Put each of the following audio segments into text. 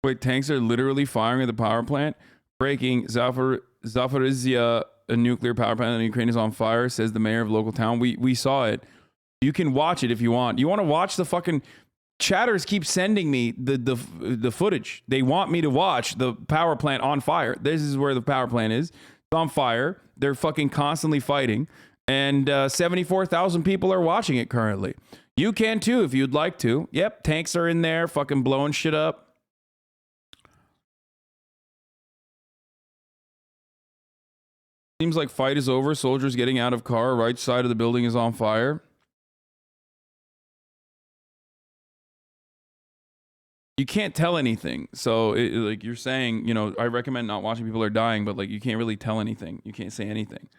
Wait, tanks are literally firing at the power plant, breaking Zaporizhzhia, a nuclear power plant in Ukraine is on fire, says the mayor of local town. We saw it. You can watch it if you want. You want to watch the fucking chatters keep sending me the footage. They want me to watch the power plant on fire. This is where the power plant is. It's on fire. They're fucking constantly fighting. And 74,000 people are watching it currently. You can too if you'd like to. Yep, tanks are in there fucking blowing shit up. Seems like fight is over. Soldiers getting out of car. Right side of the building is on fire. You can't tell anything. So like you're saying, you know, I recommend not watching people are dying, but like you can't really tell anything. You can't say anything.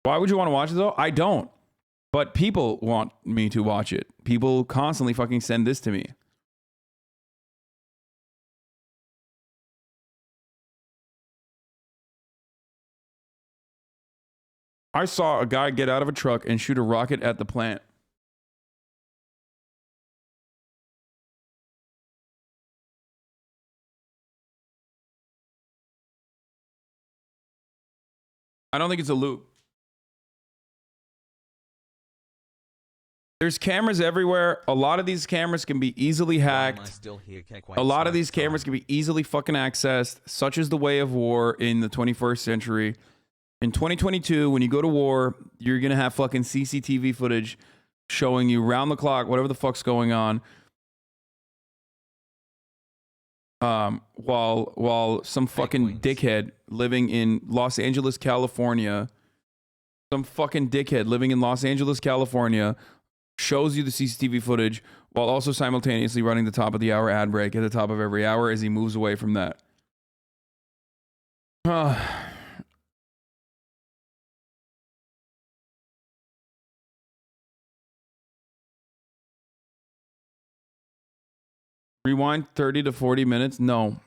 Why would you want to watch it though? I don't. But people want me to watch it. People constantly fucking send this to me. I saw a guy get out of a truck and shoot a rocket at the plant. I don't think it's a loop. There's cameras everywhere. A lot of these cameras can be easily hacked. A lot of these cameras can be easily fucking accessed. Such is the way of war in the 21st century. In 2022, when you go to war, you're going to have fucking CCTV footage showing you round the clock, whatever the fuck's going on. While some fucking dickhead living in Los Angeles, California, shows you the CCTV footage while also simultaneously running the top of the hour ad break at the top of every hour as he moves away from that. Rewind 30 to 40 minutes? No.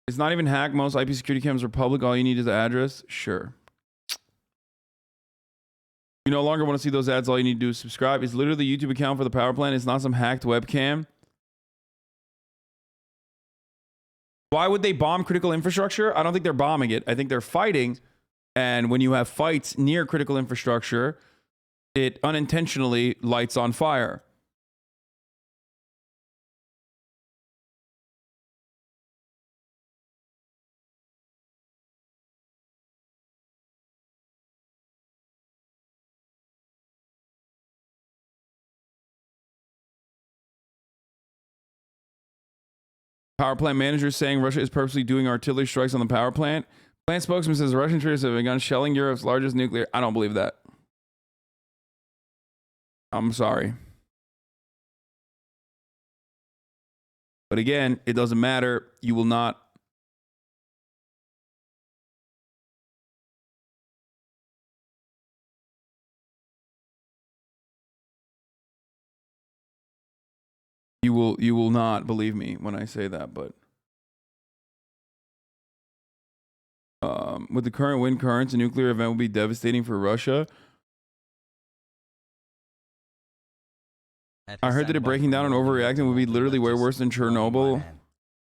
It's not even hacked. Most IP security cameras are public. All you need is the address. Sure. You no longer want to see those ads. All you need to do is subscribe. It's literally the YouTube account for the power plant. It's not some hacked webcam. Why would they bomb critical infrastructure? I don't think they're bombing it. I think they're fighting. And when you have fights near critical infrastructure, it unintentionally lights on fire. Power plant manager saying Russia is purposely doing artillery strikes on the power plant. Plant spokesman says Russian troops have begun shelling Europe's largest nuclear. I don't believe that. I'm sorry. But again, it doesn't matter. You will not. You will not believe me when I say that, but with the current wind currents, a nuclear event will be devastating for Russia. I heard that it breaking down and overreacting would be literally way worse than Chernobyl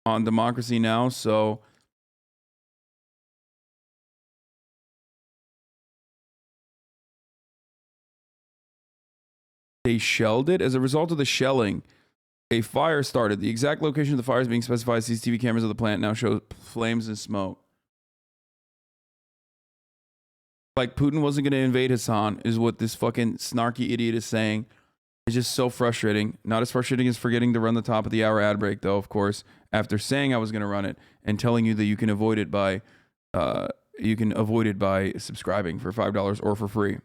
on Democracy Now! So they shelled it. As a result of the shelling, a fire started. The exact location of the fire is being specified. CCTV cameras of the plant now show flames and smoke. Like Putin wasn't going to invade Hasan is what this fucking snarky idiot is saying. It's just so frustrating. Not as frustrating as forgetting to run the top of the hour ad break, though, of course, after saying I was going to run it and telling you that you can avoid it by subscribing for $5 or for free.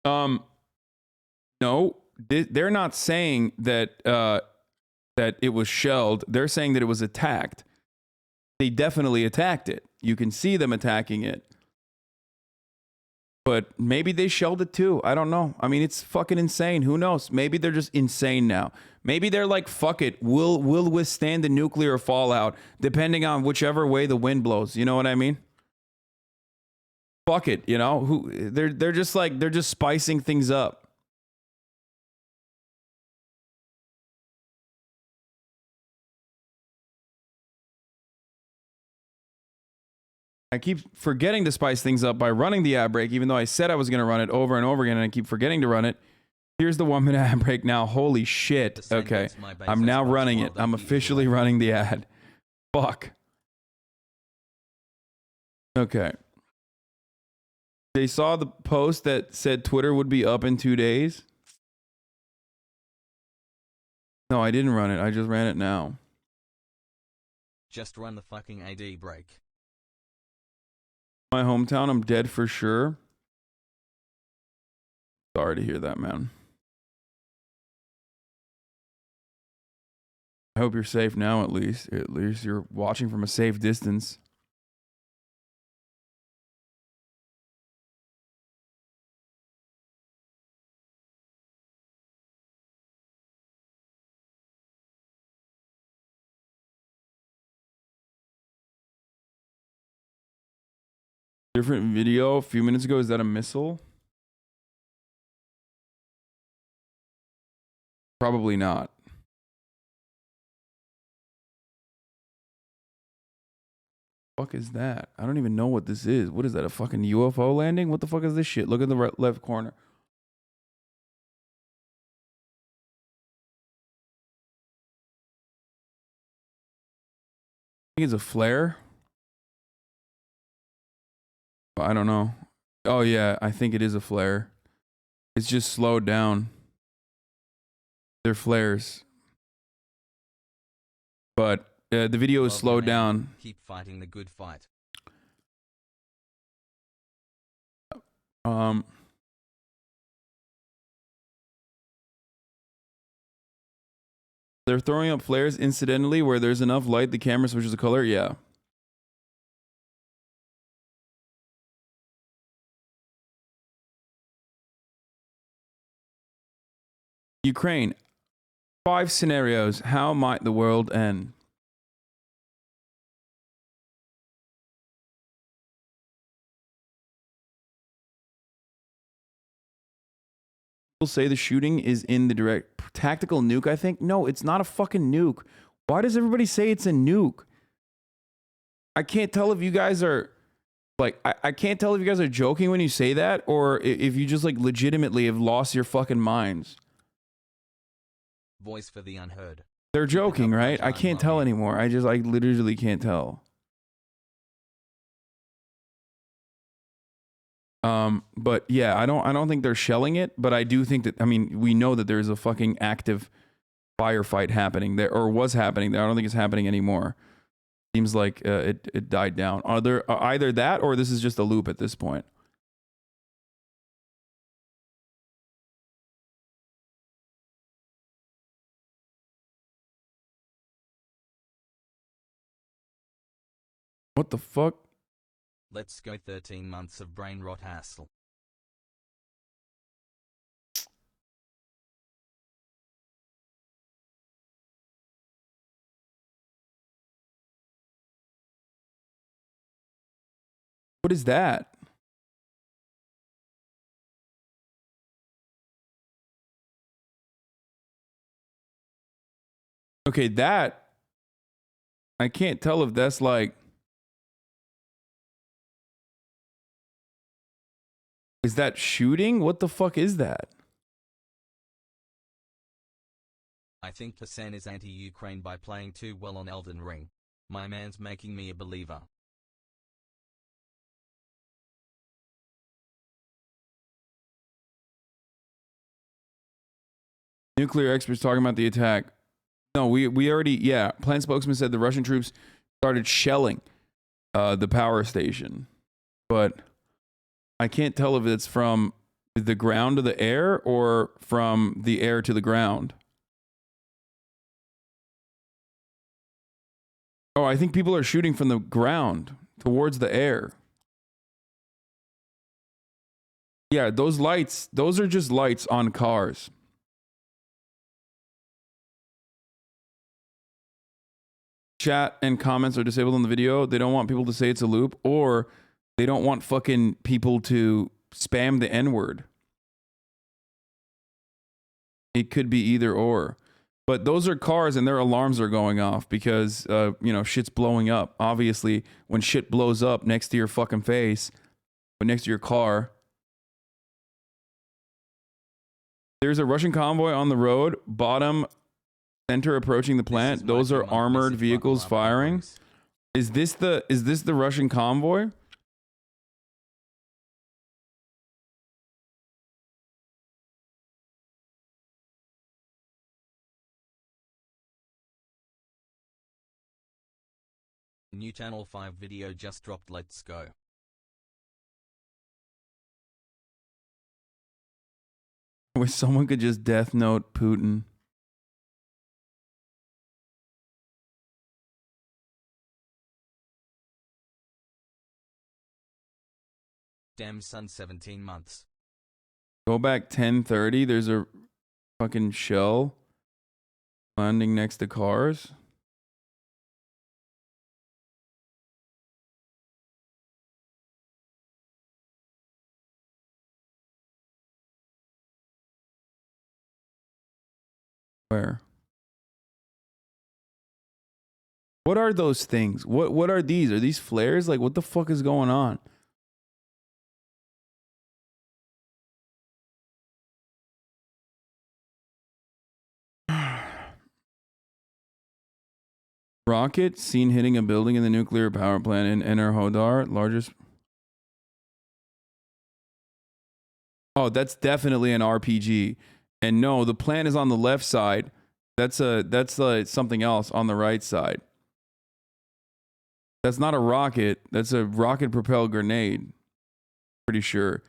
No, they're not saying that that it was shelled. They're saying that it was attacked. They definitely attacked it. You can see them attacking it. But maybe they shelled it too. I don't know. I mean, it's fucking insane. Who knows? Maybe they're just insane now. Maybe they're like, fuck it. We'll withstand the nuclear fallout depending on whichever way the wind blows. You know what I mean? Fuck it. You know, they're just spicing things up. I keep forgetting to spice things up by running the ad break, even though I said I was going to run it over and over again, and I keep forgetting to run it. Here's the 1 minute ad break now. Holy shit. Okay. I'm now running it. I'm officially running the ad. Fuck. Okay. They saw the post that said Twitter would be up in 2 days. No, I didn't run it. I just ran it now. Just run the fucking AD break. My hometown, I'm dead for sure. Sorry to hear that, man. I hope you're safe now, at least. At least you're watching from a safe distance. Different video a few minutes ago. Is that a missile? Probably not. Fuck is that? I don't even know what this is. What is that? A fucking UFO landing? What the fuck is this shit? Look in the left corner. I think it's a flare. I don't know. Oh yeah, I think it is a flare. It's just slowed down. They're flares. But the video is slowed down. Keep fighting the good fight. They're throwing up flares incidentally where there's enough light the camera switches the color. Yeah. Ukraine. 5 scenarios. How might the world end? People say the shooting is in the direct tactical nuke, I think. No, it's not a fucking nuke. Why does everybody say it's a nuke? I can't tell if you guys are like, I can't tell if you guys are joking when you say that or if you just like legitimately have lost your fucking minds. Voice for the unheard. They're joking, right? I can't tell anymore. I literally can't tell. But yeah, I don't think they're shelling it, but I do think that, I mean, we know that there's a fucking active firefight happening there, or was happening there. I don't think it's happening anymore. Seems like it died down. Are there either that or this is just a loop at this point? What the fuck? Let's go 13 months of brain rot hassle. What is that? Okay, that I can't tell if that's like, is that shooting? What the fuck is that? I think Hasan is anti-Ukraine by playing too well on Elden Ring. My man's making me a believer. Nuclear experts talking about the attack. No, we already, yeah. Plant spokesman said the Russian troops started shelling the power station. But I can't tell if it's from the ground to the air or from the air to the ground. Oh, I think people are shooting from the ground towards the air. Yeah, those lights, those are just lights on cars. Chat and comments are disabled on the video. They don't want people to say it's a loop, or they don't want fucking people to spam the N-word. It could be either or. But those are cars and their alarms are going off because, you know, shit's blowing up. Obviously, when shit blows up next to your fucking face, but next to your car, there's a Russian convoy on the road, bottom center approaching the plant. Those are armored vehicles firing. Is this the Russian convoy? New Channel 5 video just dropped. Let's go. I wish someone could just death note Putin. Damn son, 17 months. Go back 10:30. There's a fucking shell landing next to cars. Where? What are those things? What are these? Are these flares? Like, what the fuck is going on? Rocket seen hitting a building in the nuclear power plant in Enerhodar, largest. Oh, that's definitely an RPG. And no, the plant is on the left side. That's something else on the right side. That's not a rocket. That's a rocket propelled grenade. Pretty sure.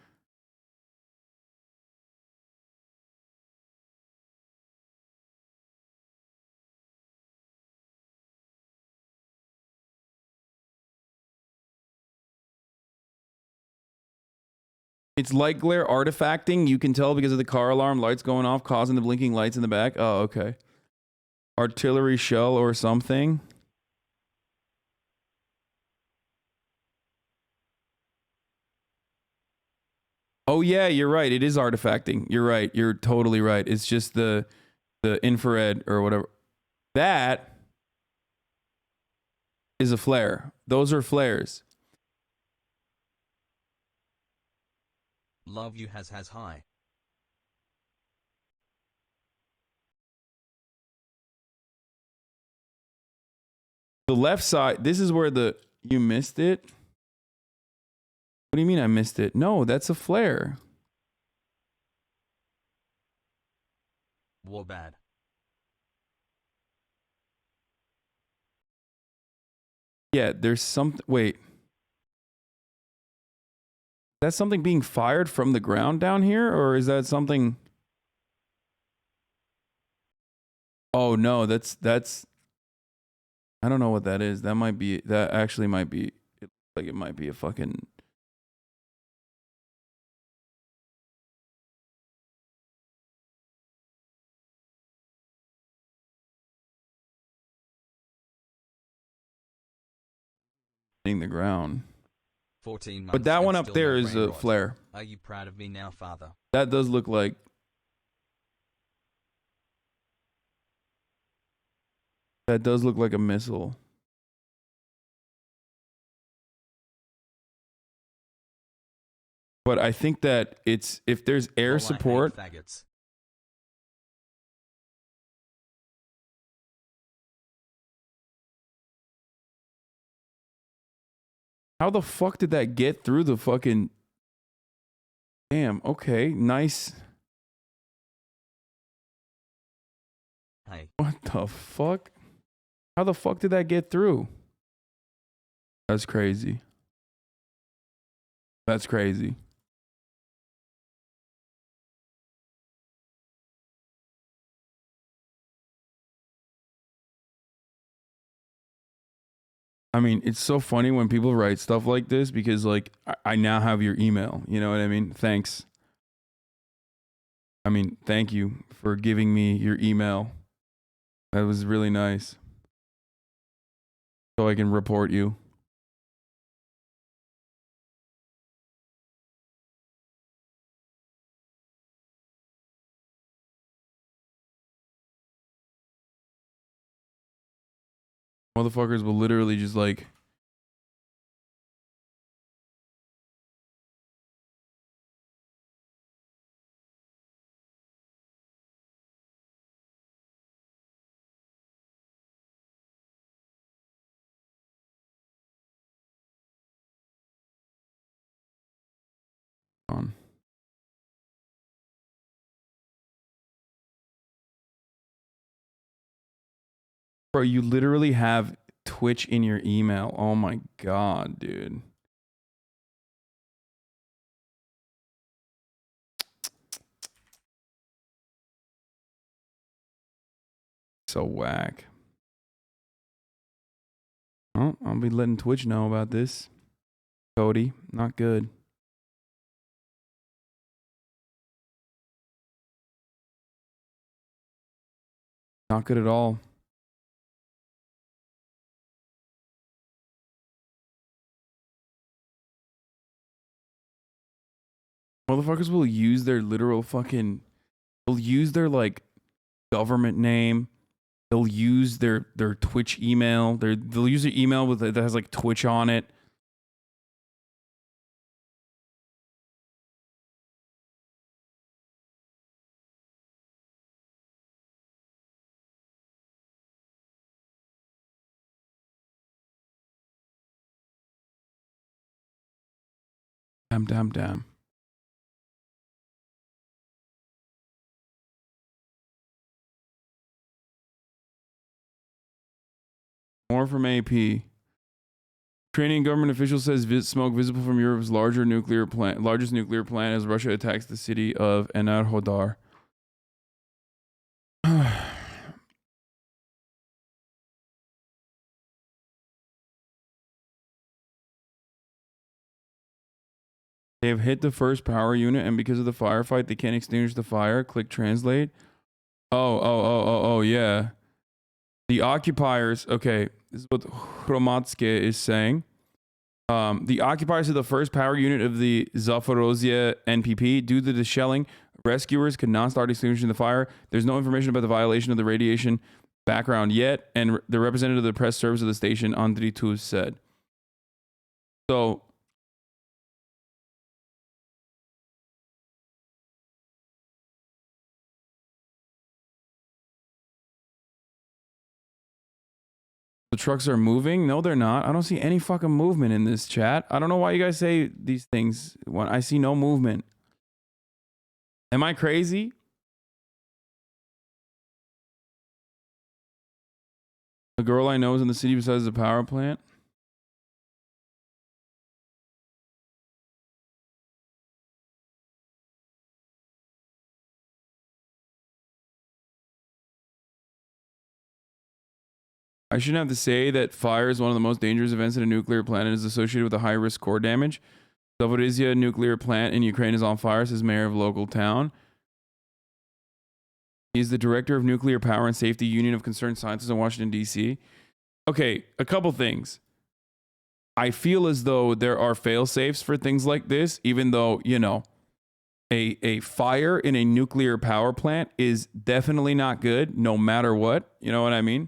It's light glare artifacting. You can tell because of the car alarm lights going off, causing the blinking lights in the back. Oh, okay. Artillery shell or something. Oh yeah, you're right. It is artifacting. You're right. You're totally right. It's just the infrared or whatever. That is a flare. Those are flares. Love you has high. The left side, this is where you missed it. What do you mean I missed it? No, that's a flare. War bad. Yeah, there's some. Wait. That's something being fired from the ground down here? Or is that something? Oh, no, that's. I don't know what that is. That actually might be. It looks like it might be a fucking. The ground. 14 months. But that one and up still there no is brain a rot. flare. Are you proud of me now, father? That does look like. That does look like a missile. But I think that it's if there's air Lol, support. I hate faggots. How the fuck did that get through the fucking. Damn, okay, nice. Hey. What the fuck? How the fuck did that get through? That's crazy. That's crazy. I mean, it's so funny when people write stuff like this because, like, I now have your email. You know what I mean? Thanks. I mean, thank you for giving me your email. That was really nice. So I can report you. Motherfuckers will literally just like. On. Bro, you literally have Twitch in your email. Oh my god, dude. So whack. Oh, I'll be letting Twitch know about this. Cody, not good. Not good at all. Motherfuckers will use their literal fucking. They'll use their like government name. They'll use their Twitch email. They'll use their email with that has like Twitch on it. Damn. More from AP. Ukrainian government official says smoke visible from Europe's largest nuclear plant as Russia attacks the city of Enerhodar. They have hit the first power unit, and because of the firefight, they can't extinguish the fire. Click translate. Oh, yeah. The occupiers, okay, this is what Hromadske is saying. The occupiers of the first power unit of the Zaporizhzhia NPP, due to the shelling, rescuers could not start extinguishing the fire. There's no information about the violation of the radiation background yet, and the representative of the press service of the station, Andriy Tuz, said. So, the trucks are moving? No, they're not. I don't see any fucking movement in this chat. I don't know why you guys say these things when I see no movement. Am I crazy? The girl I know is in the city besides the power plant. I shouldn't have to say that fire is one of the most dangerous events in a nuclear plant and is associated with a high risk core damage. Zaporizhzhia nuclear plant in Ukraine is on fire, says mayor of local town. He's the director of Nuclear Power and Safety Union of Concerned Scientists in Washington, D.C. Okay, a couple things. I feel as though there are fail safes for things like this, even though, you know, a fire in a nuclear power plant is definitely not good, no matter what. You know what I mean?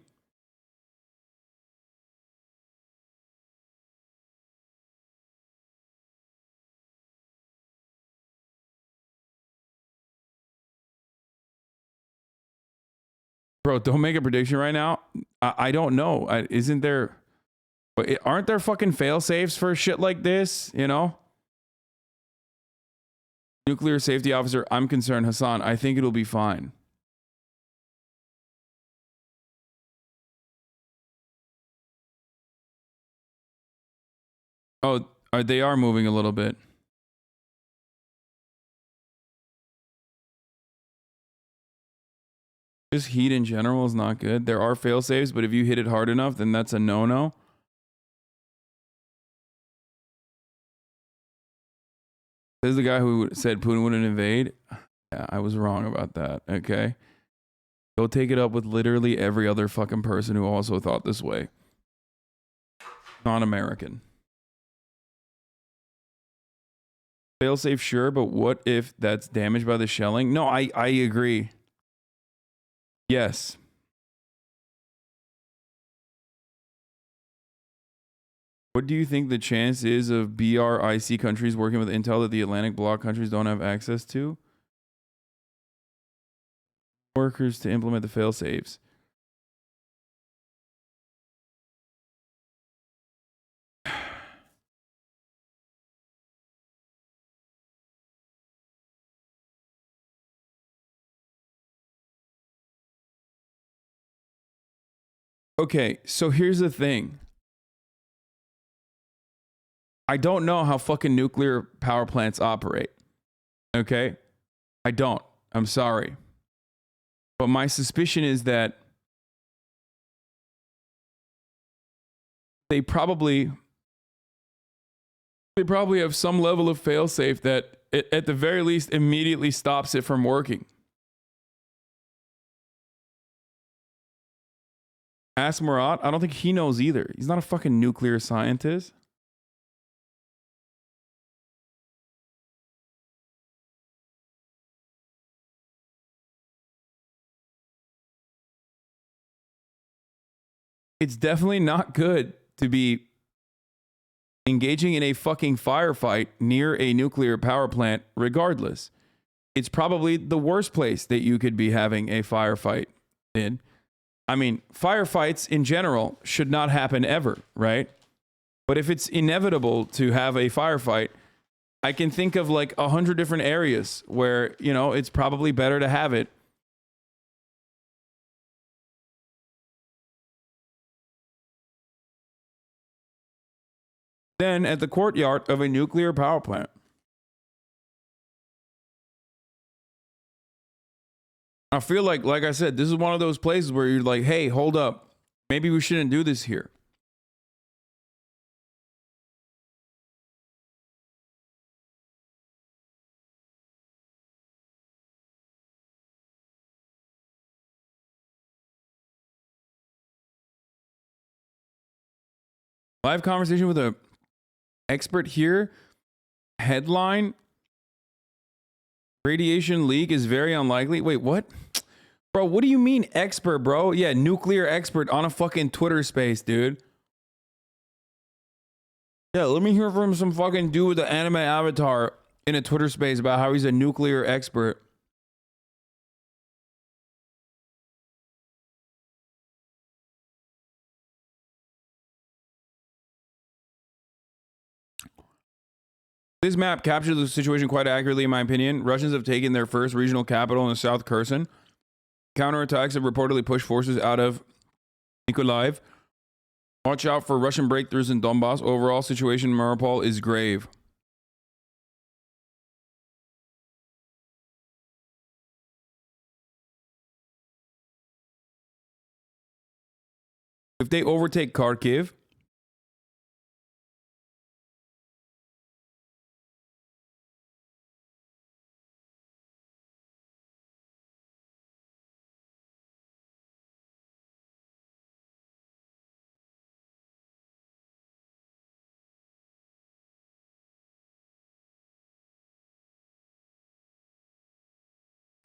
Bro, don't make a prediction right now. I don't know. Isn't there... But aren't there fucking fail safes for shit like this? You know? Nuclear safety officer, I'm concerned. Hasan, I think it'll be fine. Oh, they are moving a little bit. Just heat in general is not good. There are fail safes, but if you hit it hard enough, then that's a no-no. This is the guy who said Putin wouldn't invade. Yeah, I was wrong about that. Okay. Go take it up with literally every other fucking person who also thought this way. Non-American. Failsafe, sure, but what if that's damaged by the shelling? No, I agree. Yes. What do you think the chance is of BRIC countries working with Intel that the Atlantic Bloc countries don't have access to? Workers to implement the fail-safes. Okay, so here's the thing. I don't know how fucking nuclear power plants operate. Okay? I don't. I'm sorry. But my suspicion is that they probably have some level of failsafe that at the very least immediately stops it from working. Ask Murat. I don't think he knows either. He's not a fucking nuclear scientist. It's definitely not good to be engaging in a fucking firefight near a nuclear power plant, regardless. It's probably the worst place that you could be having a firefight in. I mean, firefights in general should not happen ever, right? But if it's inevitable to have a firefight, I can think of like 100 different areas where, you know, it's probably better to have it. Than at the courtyard of a nuclear power plant. I feel like I said, this is one of those places where you're like, hey, hold up. Maybe we shouldn't do this here. Live conversation with a expert here. Headline: radiation leak is very unlikely. Wait, what? Bro, what do you mean expert, bro? Yeah, nuclear expert on a fucking Twitter space, dude. Yeah, let me hear from some fucking dude with the anime avatar in a Twitter space about how he's a nuclear expert. This map captures the situation quite accurately, in my opinion. Russians have taken their first regional capital in the South Kherson. Counterattacks have reportedly pushed forces out of Mykolaiv. Watch out for Russian breakthroughs in Donbass. Overall situation in Mariupol is grave. If they overtake Kharkiv,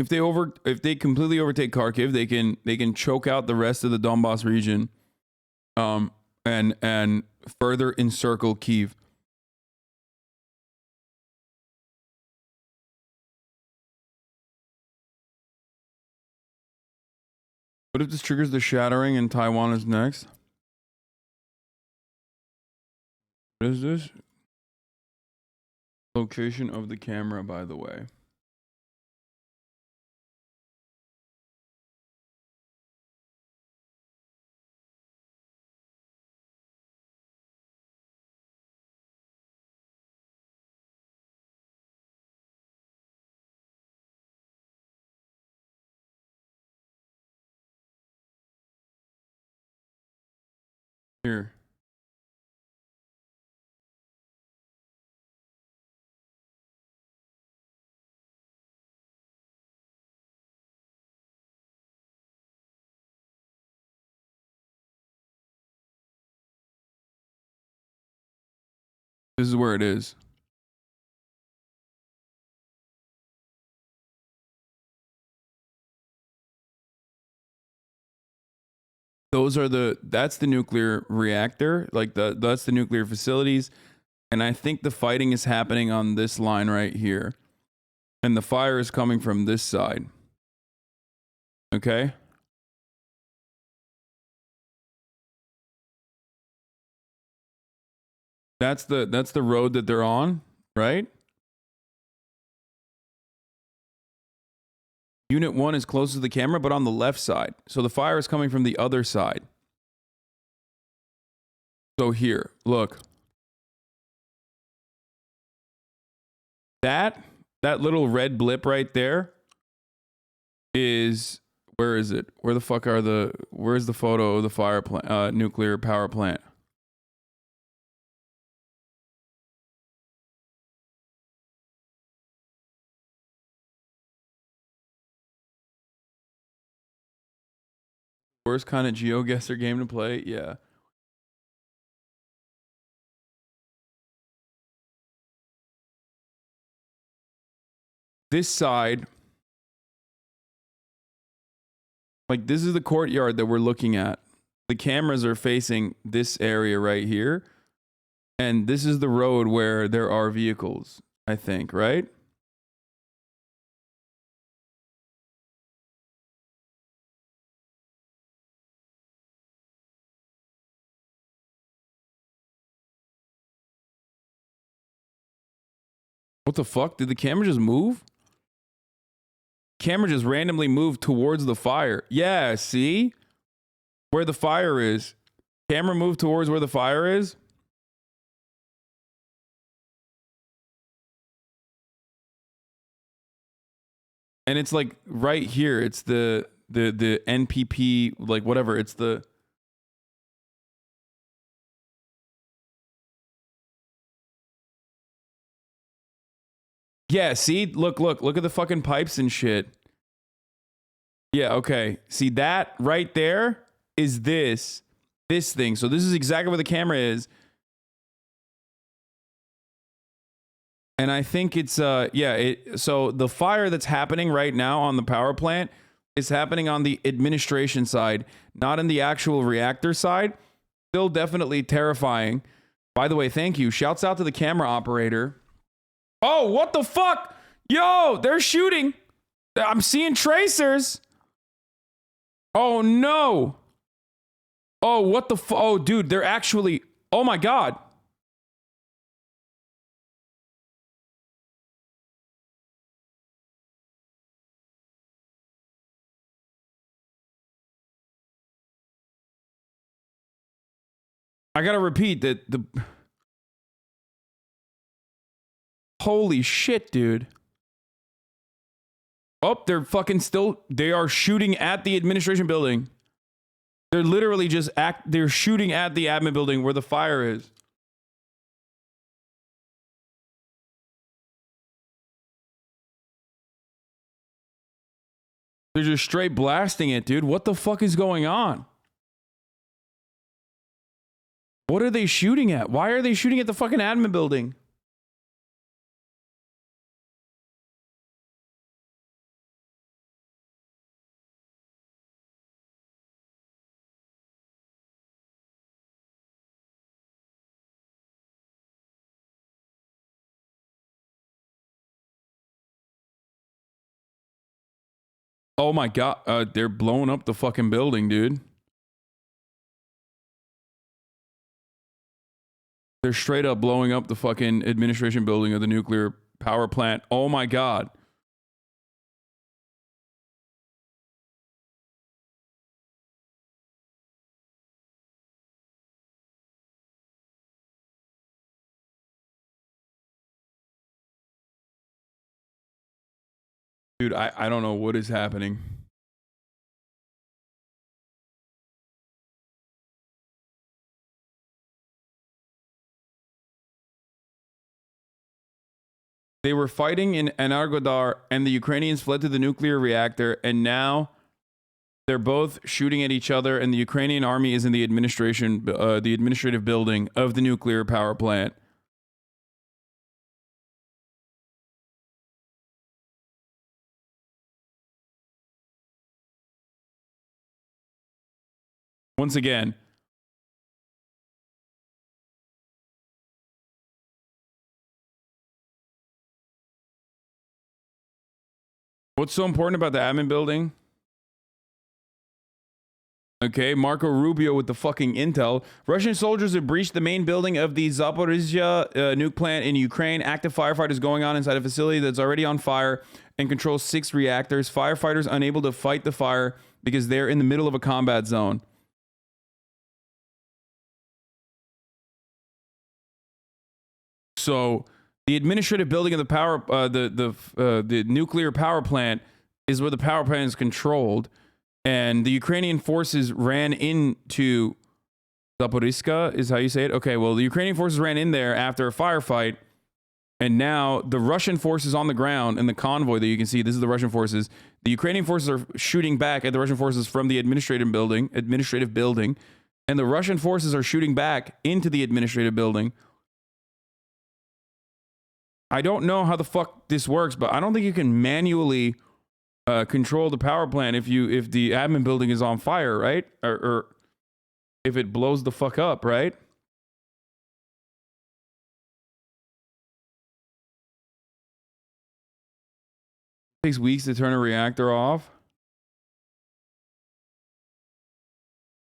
if they completely overtake Kharkiv, they can choke out the rest of the Donbass region, and further encircle Kyiv. What if this triggers the shattering and Taiwan is next? What is this? Location of the camera, by the way. Here. This is where it is. That's the nuclear reactor, like that's the nuclear facilities. And I think the fighting is happening on this line right here. And the fire is coming from this side. Okay? That's the road that they're on, right? Unit 1 is close to the camera, but on the left side. So the fire is coming from the other side. So here, look. That little red blip right there is, where is it? Where's the photo of the fire plant, nuclear power plant? Worst kind of GeoGuessr game to play? Yeah. This side, like this is the courtyard that we're looking at. The cameras are facing this area right here. And this is the road where there are vehicles, I think, right? What the fuck? Did the camera just move? Camera just randomly moved towards the fire. Yeah, see? Where the fire is. Camera moved towards where the fire is. And it's like right here. It's the NPP, like whatever. It's the... Yeah, see? Look at the fucking pipes and shit. Yeah, okay. See that right there is this thing. So this is exactly where the camera is. And I think it's so the fire that's happening right now on the power plant is happening on the administration side, not in the actual reactor side. Still definitely terrifying. By the way, thank you. Shouts out to the camera operator. Oh, what the fuck? Yo, they're shooting. I'm seeing tracers. Oh, no. Oh, what the oh, dude, they're actually... Oh, my God. I gotta repeat that the... Holy shit, dude. Oh, they're fucking still... They are shooting at the administration building. They're literally just they're shooting at the admin building where the fire is. They're just straight blasting it, dude. What the fuck is going on? What are they shooting at? Why are they shooting at the fucking admin building? Oh my God. They're blowing up the fucking building, dude. They're straight up blowing up the fucking administration building of the nuclear power plant. Oh my God. Dude, I don't know what is happening. They were fighting in Energodar, and the Ukrainians fled to the nuclear reactor, and now they're both shooting at each other, and the Ukrainian army is in the administrative building of the nuclear power plant. Once again, what's so important about the admin building? Okay, Marco Rubio with the fucking intel. Russian soldiers have breached the main building of the Zaporizhzhia nuke plant in Ukraine. Active firefighters going on inside a facility that's already on fire and controls 6 reactors. Firefighters unable to fight the fire because they're in the middle of a combat zone. So the administrative building of the power, the nuclear power plant is where the power plant is controlled. And the Ukrainian forces ran into Zaporizhzhia, is how you say it? Okay, well, the Ukrainian forces ran in there after a firefight, and now the Russian forces on the ground and the convoy that you can see, this is the Russian forces. The Ukrainian forces are shooting back at the Russian forces from the administrative building, and the Russian forces are shooting back into the administrative building. I don't know how the fuck this works, but I don't think you can manually control the power plant if the admin building is on fire, right? Or if it blows the fuck up, right? It takes weeks to turn a reactor off.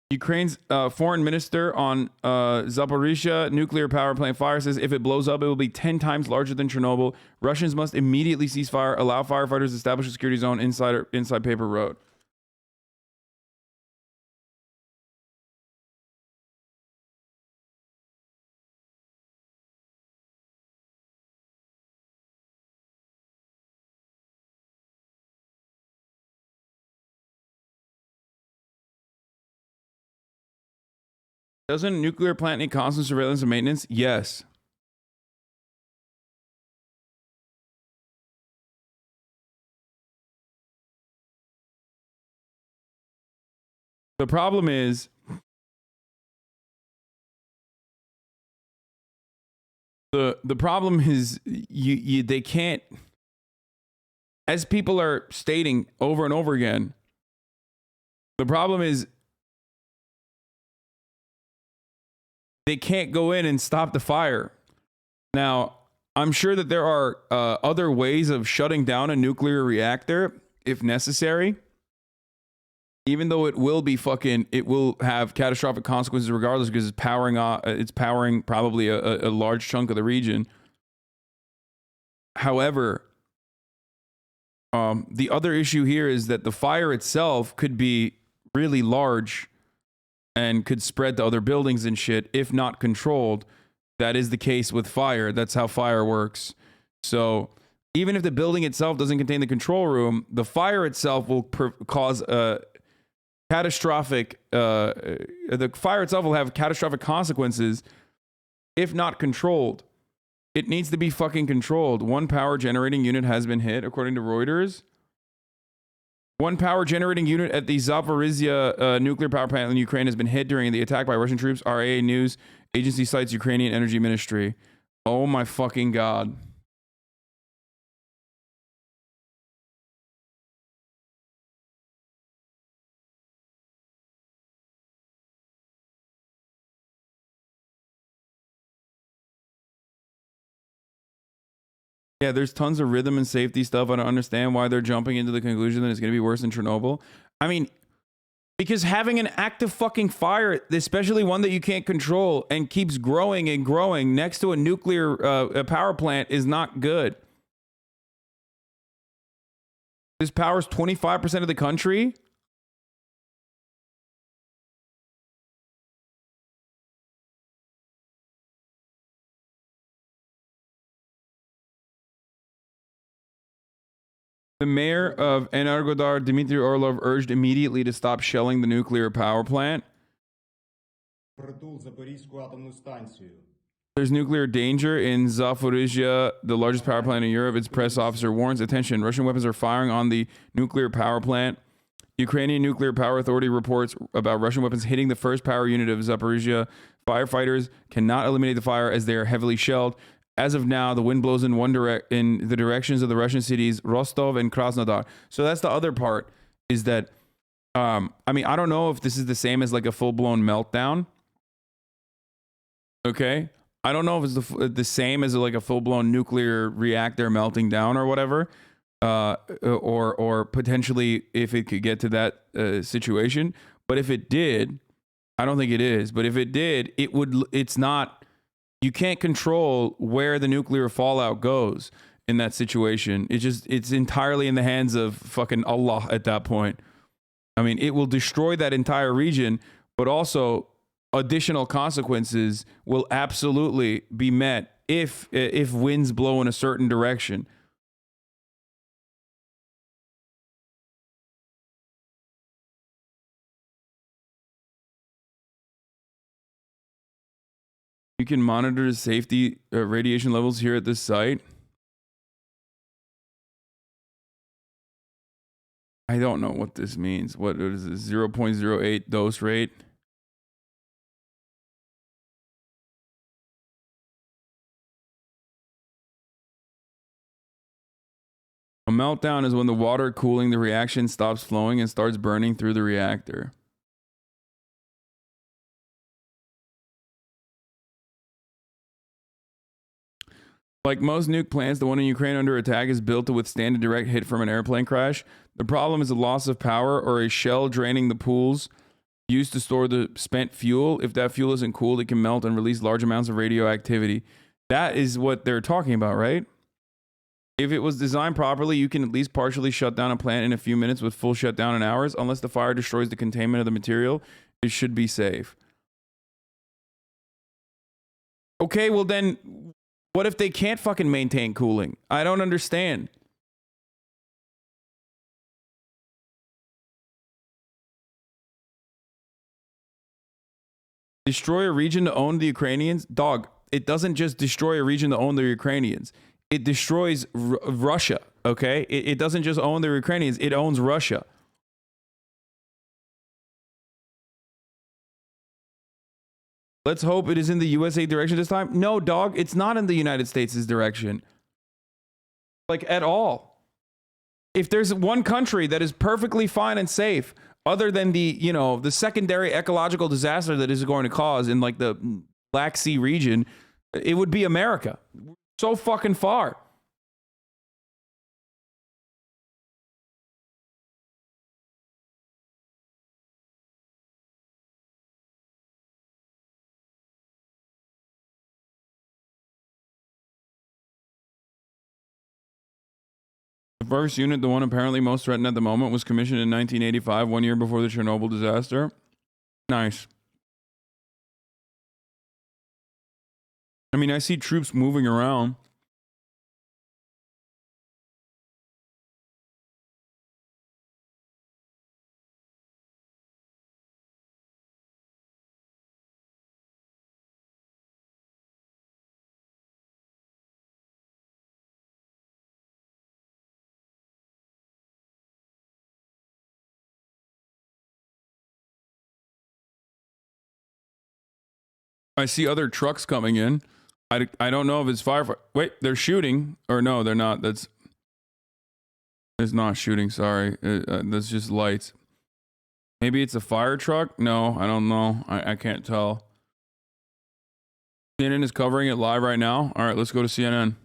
Ukraine's foreign minister on Zaporizhzhia nuclear power plant fire says if it blows up, it will be 10 times larger than Chernobyl. Russians must immediately cease fire, allow firefighters to establish a security zone inside Paper Road. Doesn't a nuclear plant need constant surveillance and maintenance? Yes. The problem is the problem is they can't, as people are stating over and over again, the problem is they can't go in and stop the fire. Now, I'm sure that there are other ways of shutting down a nuclear reactor if necessary, even though it will have catastrophic consequences regardless because it's powering probably a large chunk of the region. However, the other issue here is that the fire itself could be really large and could spread to other buildings and shit if not controlled. That is the case with fire. That's how fire works. So even if the building itself doesn't contain the control room, the fire itself will cause a catastrophic, the fire itself will have catastrophic consequences if not controlled. It needs to be fucking controlled. One power generating unit has been hit, according to Reuters. One power generating unit at the Zaporizhzhia nuclear power plant in Ukraine has been hit during the attack by Russian troops. RIA News agency cites Ukrainian Energy Ministry. Oh my fucking God. Yeah, there's tons of rhythm and safety stuff. I don't understand why they're jumping into the conclusion that it's going to be worse than Chernobyl. I mean, because having an active fucking fire, especially one that you can't control and keeps growing and growing next to a nuclear power plant is not good. This powers 25% of the country. The mayor of Energodar, Dmitry Orlov, urged immediately to stop shelling the nuclear power plant. There's nuclear danger in Zaporizhzhia, the largest power plant in Europe. Its press officer warns, attention, Russian weapons are firing on the nuclear power plant. Ukrainian Nuclear Power Authority reports about Russian weapons hitting the first power unit of Zaporizhzhia. Firefighters cannot eliminate the fire as they are heavily shelled. As of now, the wind blows in in the directions of the Russian cities Rostov and Krasnodar. So that's the other part, is that I mean, I don't know if this is the same as like a full-blown meltdown. Okay, I don't know if it's the same as like a full-blown nuclear reactor melting down or whatever, or potentially if it could get to that situation. But if it did, I don't think it is. But if it did, it would. It's not. You can't control where the nuclear fallout goes in that situation. It's entirely in the hands of fucking Allah at that point. I mean, it will destroy that entire region, but also additional consequences will absolutely be met if winds blow in a certain direction. You can monitor the safety radiation levels here at this site. I don't know what this means. What is it? 0.08 dose rate? A meltdown is when the water cooling the reaction stops flowing and starts burning through the reactor. Like most nuke plants, the one in Ukraine under attack is built to withstand a direct hit from an airplane crash. The problem is a loss of power or a shell draining the pools used to store the spent fuel. If that fuel isn't cooled, it can melt and release large amounts of radioactivity. That is what they're talking about, right? If it was designed properly, you can at least partially shut down a plant in a few minutes with full shutdown in hours. Unless the fire destroys the containment of the material, it should be safe. Okay, well then, what if they can't fucking maintain cooling? I don't understand. Destroy a region to own the Ukrainians? Dog, it doesn't just destroy a region to own the Ukrainians. It destroys Russia, okay? It doesn't just own the Ukrainians, it owns Russia. Let's hope it is in the USA direction this time. No, dog, it's not in the United States' direction. Like, at all. If there's one country that is perfectly fine and safe, other than the secondary ecological disaster that is going to cause in like the Black Sea region, it would be America. So fucking far. The first unit, the one apparently most threatened at the moment, was commissioned in 1985, 1 year before the Chernobyl disaster. Nice. I mean, I see troops moving around. I see other trucks coming in. I don't know if it's firefighter. Wait, they're shooting. Or no, they're not. It's not shooting, sorry. That's just lights. Maybe it's a fire truck? No, I don't know. I can't tell. CNN is covering it live right now. All right, let's go to CNN.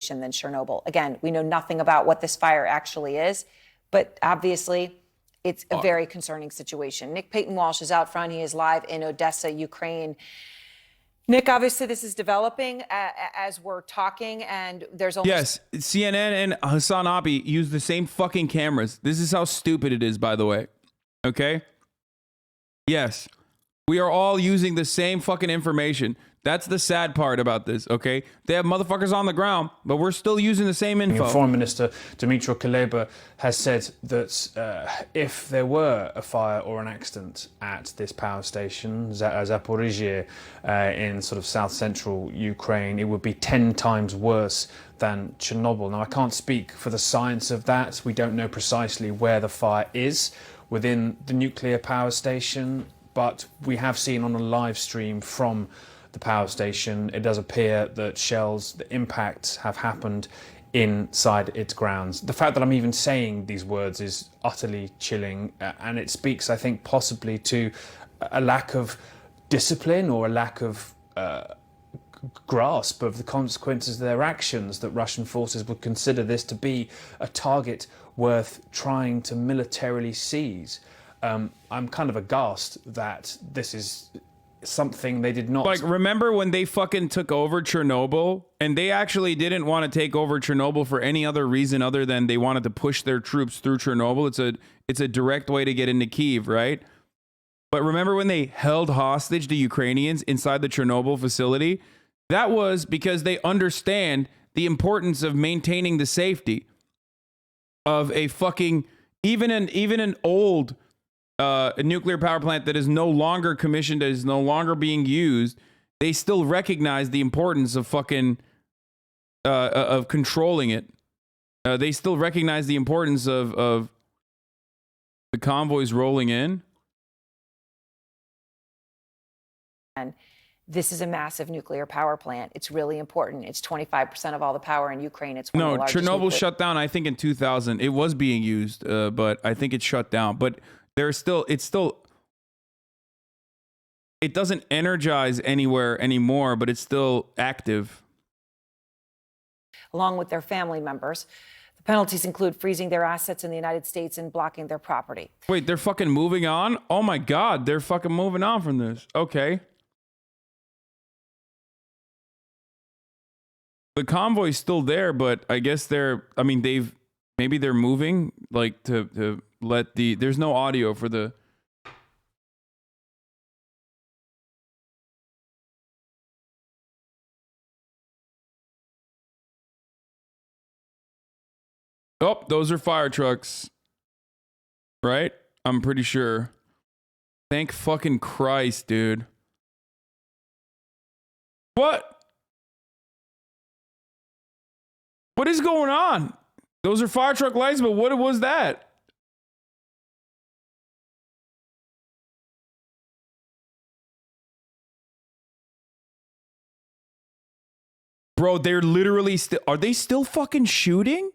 Than Chernobyl. Again, we know nothing about what this fire actually is, but obviously it's a very concerning situation. Nick Payton-Walsh is out front. He is live in Odessa, Ukraine. Nick, obviously this is developing as we're talking, and there's almost... Yes, CNN and HasanAbi use the same fucking cameras. This is how stupid it is, by the way. Okay? Yes. We are all using the same fucking information. That's the sad part about this, okay? They have motherfuckers on the ground, but we're still using the same info. Foreign Minister Dmytro Kuleba has said that if there were a fire or an accident at this power station, Zaporizhzhia, in sort of south-central Ukraine, it would be 10 times worse than Chernobyl. Now, I can't speak for the science of that. We don't know precisely where the fire is within the nuclear power station, but we have seen on a live stream from the power station, it does appear that shells, the impacts have happened inside its grounds. The fact that I'm even saying these words is utterly chilling, and it speaks, I think, possibly to a lack of discipline or a lack of grasp of the consequences of their actions, that Russian forces would consider this to be a target worth trying to militarily seize. I'm kind of aghast that this is something they did not... Like, remember when they fucking took over Chernobyl, and they actually didn't want to take over Chernobyl for any other reason other than they wanted to push their troops through Chernobyl. It's a direct way to get into Kyiv, right? But remember when they held hostage the Ukrainians inside the Chernobyl facility? That was because they understand the importance of maintaining the safety of a fucking, even an old a nuclear power plant that is no longer commissioned, that is no longer being used. They still recognize the importance of fucking of controlling it. They still recognize the importance of the convoys rolling in. And this is a massive nuclear power plant. It's really important. It's 25% of all the power in Ukraine. It's one of the largest Chernobyl shut down, I think, in 2000. It was being used, but I think it shut down. But it doesn't energize anywhere anymore, but it's still active. Along with their family members. The penalties include freezing their assets in the United States and blocking their property. Wait, they're fucking moving on? Oh my God, they're fucking moving on from this. Okay. The convoy's still there, but I guess maybe they're moving, like, to let there's no audio for the... Oh, those are fire trucks. Right? I'm pretty sure. Thank fucking Christ, dude. What? What is going on? Those are fire truck lights, but what was that? Bro, they're literally still... Are they still fucking shooting?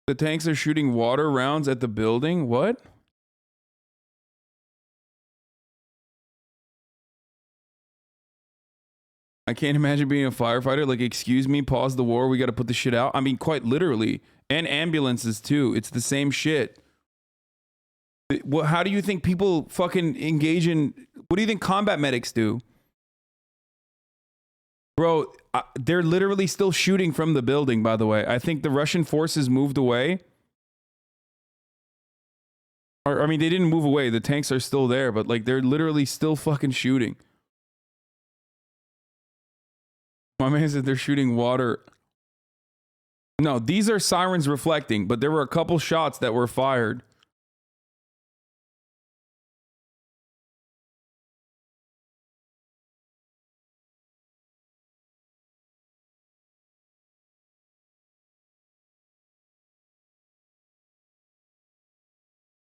The tanks are shooting water rounds at the building? What? I can't imagine being a firefighter. Like, excuse me, pause the war. We got to put the shit out. I mean, quite literally. And ambulances, too. It's the same shit. How do you think people fucking engage in... What do you think combat medics do? Bro, they're literally still shooting from the building, by the way. I think the Russian forces moved away. Or, I mean, they didn't move away. The tanks are still there, but, like, they're literally still fucking shooting. My man said they're shooting water. No, these are sirens reflecting, but there were a couple shots that were fired.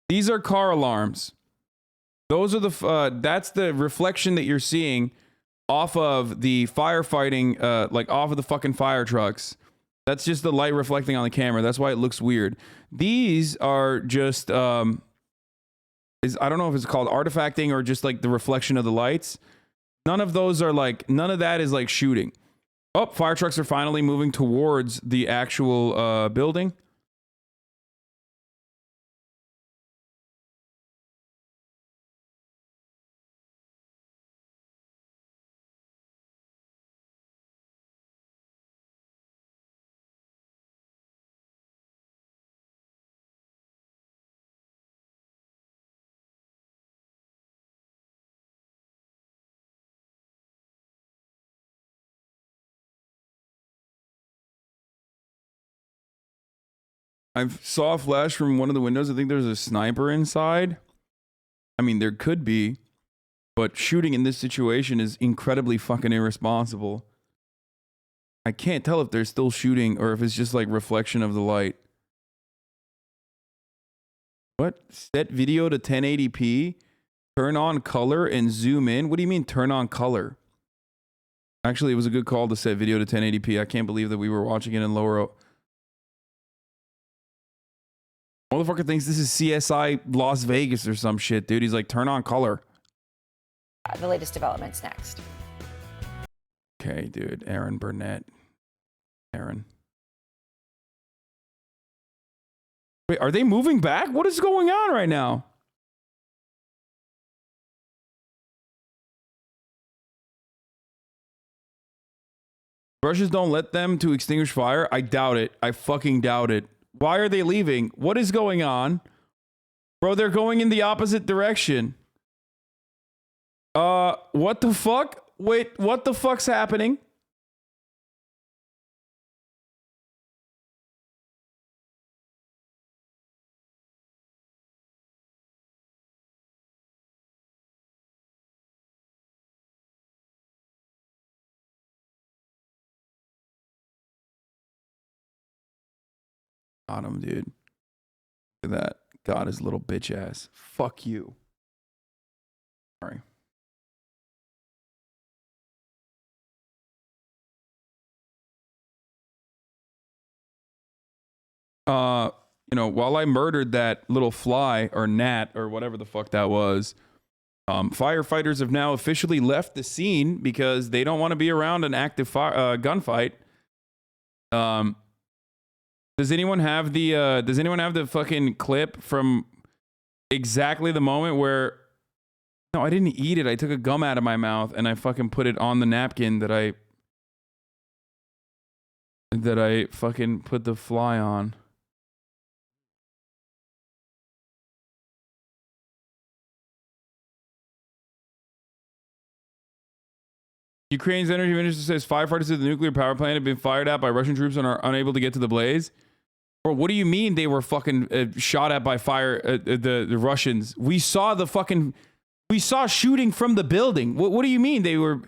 These are car alarms. Those are that's the reflection that you're seeing off of the firefighting, like off of the fucking fire trucks. That's just the light reflecting on the camera. That's why it looks weird. These are just, I don't know if it's called artifacting or just like the reflection of the lights. None of those are like, none of that is like shooting. Oh, fire trucks are finally moving towards the actual building. I saw a flash from one of the windows. I think there's a sniper inside. I mean, there could be, but shooting in this situation is incredibly fucking irresponsible. I can't tell if they're still shooting or if it's just like reflection of the light. What? Set video to 1080p? Turn on color and zoom in? What do you mean turn on color? Actually, it was a good call to set video to 1080p. I can't believe that we were watching it in lower. Motherfucker thinks this is CSI Las Vegas or some shit, dude. He's like, turn on color. The latest developments next. Okay, dude. Aaron Burnett. Aaron. Wait, are they moving back? What is going on right now? Russians don't let them to extinguish fire? I doubt it. I fucking doubt it. Why are they leaving? What is going on? Bro, they're going in the opposite direction. What the fuck? Wait, what the fuck's happening? On him, dude. Look at that. God, his little bitch ass. Fuck you. Sorry. You know, while I murdered that little fly or gnat or whatever the fuck that was, firefighters have now officially left the scene because they don't want to be around an active gunfight. Does anyone have the fucking clip from exactly the moment where? No, I didn't eat it. I took a gum out of my mouth and I fucking put it on the napkin that I fucking put the fly on. Ukraine's energy minister says firefighters at the nuclear power plant have been fired at by Russian troops and are unable to get to the blaze. Bro, what do you mean they were fucking shot at by fire? The Russians. We saw shooting from the building. What do you mean they were?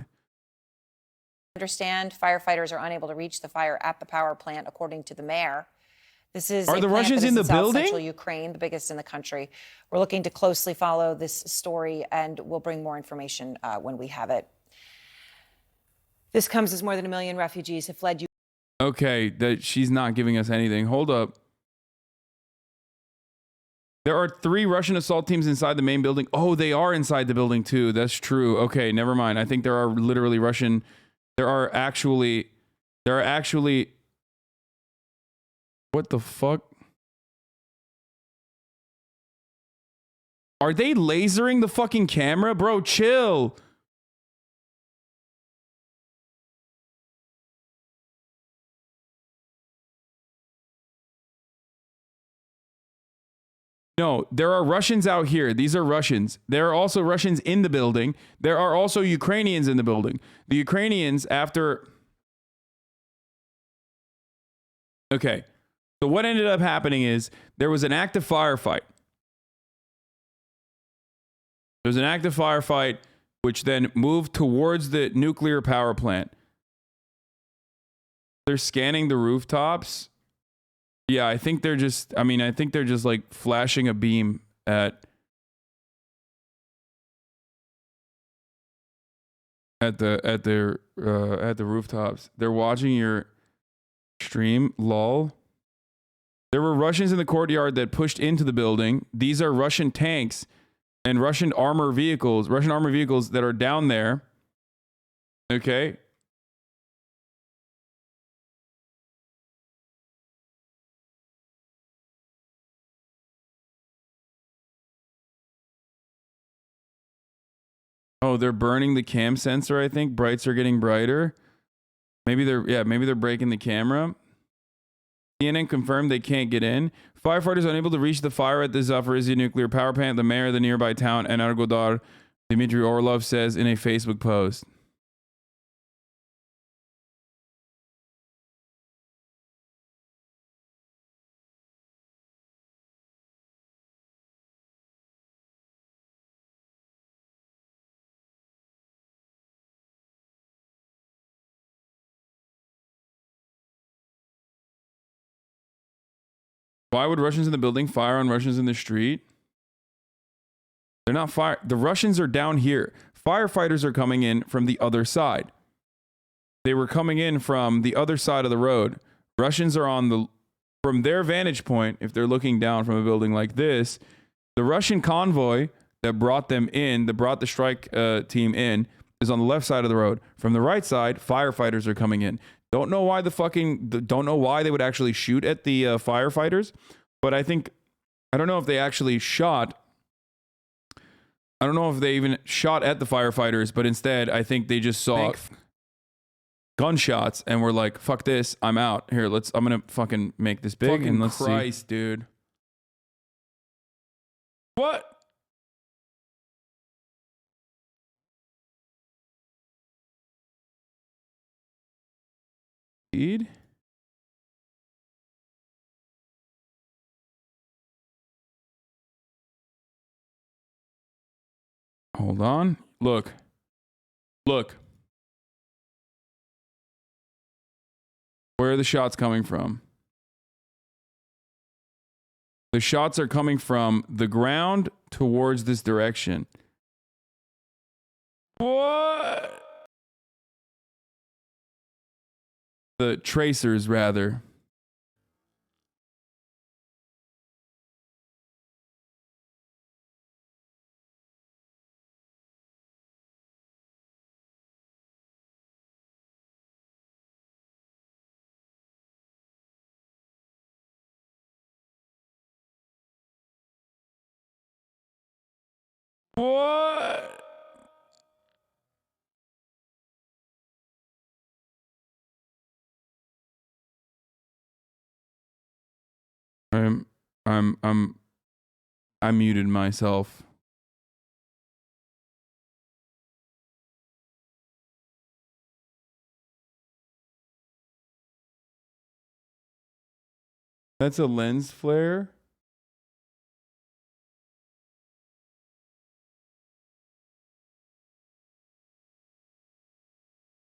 Understand, firefighters are unable to reach the fire at the power plant, according to the mayor. This is Are the Russians in the building? Central Ukraine, the biggest in the country. We're looking to closely follow this story, and we'll bring more information when we have it. This comes as more than 1 million refugees have fled. Okay, that she's not giving us anything. Hold up. There are 3 Russian assault teams inside the main building. Oh, they are inside the building too. That's true. Okay, never mind. I think there are literally Russian. There are actually. What the fuck? Are they lasering the fucking camera? Bro, chill. No, there are Russians out here. These are Russians. There are also Russians in the building. There are also Ukrainians in the building. The Ukrainians, after... Okay. So what ended up happening is there was an active firefight. There was an active firefight, which then moved towards the nuclear power plant. They're scanning the rooftops. Yeah, I think they're just, like flashing a beam at the rooftops. They're watching your stream, lol. There were Russians in the courtyard that pushed into the building. These are Russian tanks and Russian armor vehicles that are down there. Okay. Oh, they're burning the cam sensor, I think. Brights are getting brighter. Maybe they're breaking the camera. CNN confirmed they can't get in. Firefighters unable to reach the fire at the Zaporizhzhia nuclear power plant. The mayor of the nearby town, Energodar, Dmitry Orlov, says in a Facebook post. Why would Russians in the building fire on Russians in the street? They're not fire. The Russians are down here. Firefighters are coming in from the other side. they were coming in from the other side of the road. Russians are on the, from their vantage point, if they're looking down from a building like this, the Russian convoy that brought them in, that brought the strike team in, is on the left side of the road. From the right side, firefighters are coming in. Don't know why they would actually shoot at the firefighters, but I don't know if they actually shot. I don't know if they even shot at the firefighters, but instead, I think they just saw gunshots and were like, "Fuck this, I'm out." Here, I'm gonna fucking make this big Fucking and let's Christ, see, dude. What? Speed? Hold on. Look. Look. Where are the shots coming from? The shots are coming from the ground towards this direction. What? The tracers, rather. What? I muted myself. That's a lens flare?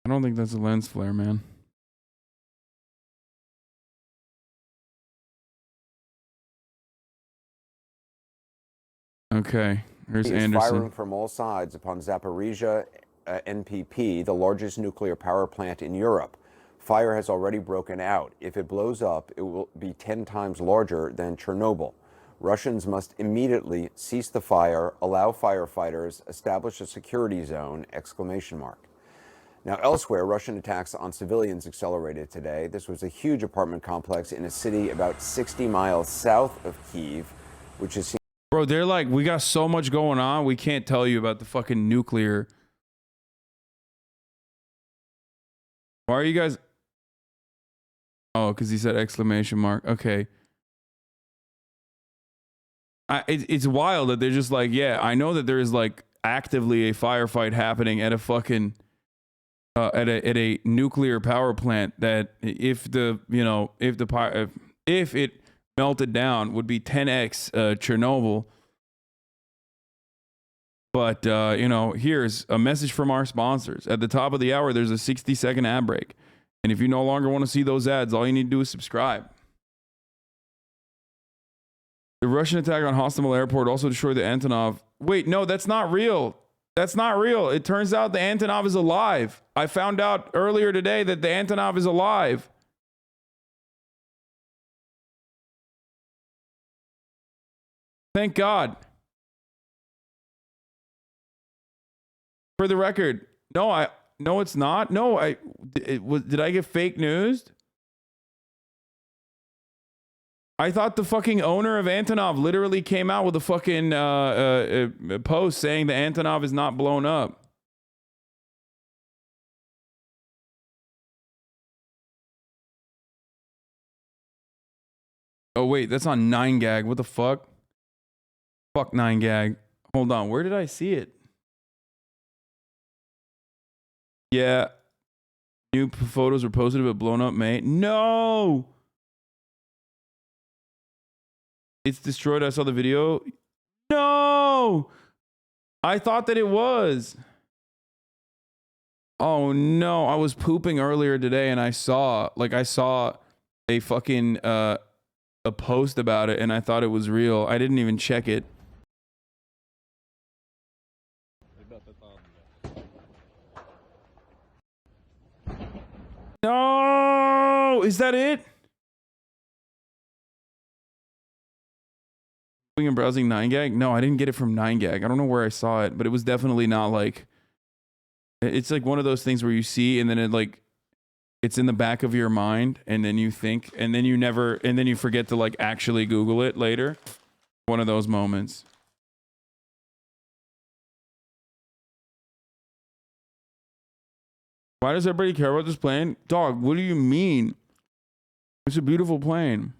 I don't think that's a lens flare, man. Okay, here's Anderson. Firing from all sides upon Zaporizhzhia NPP, the largest nuclear power plant in Europe. Fire has already broken out. If it blows up, it will be 10 times larger than Chernobyl. Russians must immediately cease the fire, allow firefighters, establish a security zone, ! Now, elsewhere, Russian attacks on civilians accelerated today. This was a huge apartment complex in a city about 60 miles south of Kyiv, which is... Bro, they're like, we got so much going on, we can't tell you about the fucking nuclear. Why are you guys... Oh, because he said ! Okay. It's wild that they're just like, yeah, I know that there is like actively a firefight happening at a fucking... at a nuclear power plant that if it melted down would be 10x Chernobyl. But here's a message from our sponsors. At the top of the hour, there's a 60-second ad break. And if you no longer want to see those ads, all you need to do is subscribe. The Russian attack on Hostomel Airport also destroyed the Antonov. Wait, no, that's not real. That's not real. It turns out the Antonov is alive. I found out earlier today that the Antonov is alive. Thank God. For the record, no, it's not. No, did I get fake news? I thought the fucking owner of Antonov literally came out with a fucking post saying the Antonov is not blown up. Oh, wait, that's on 9gag. What the fuck? Fuck 9gag. Hold on, where did I see it? Yeah. New photos were posted of it blown up, mate. No! It's destroyed. I saw the video. No! I thought that it was. Oh no, I was pooping earlier today and I saw a fucking a post about it and I thought it was real. I didn't even check it. So is that it? And browsing 9gag? No, I didn't get it from 9gag. I don't know where I saw it, but it was definitely not like. It's like one of those things where you see and then it like it's in the back of your mind and then you think and then you forget to like actually Google it later. One of those moments. Why does everybody care about this plane? Dog, what do you mean? It's a beautiful plane.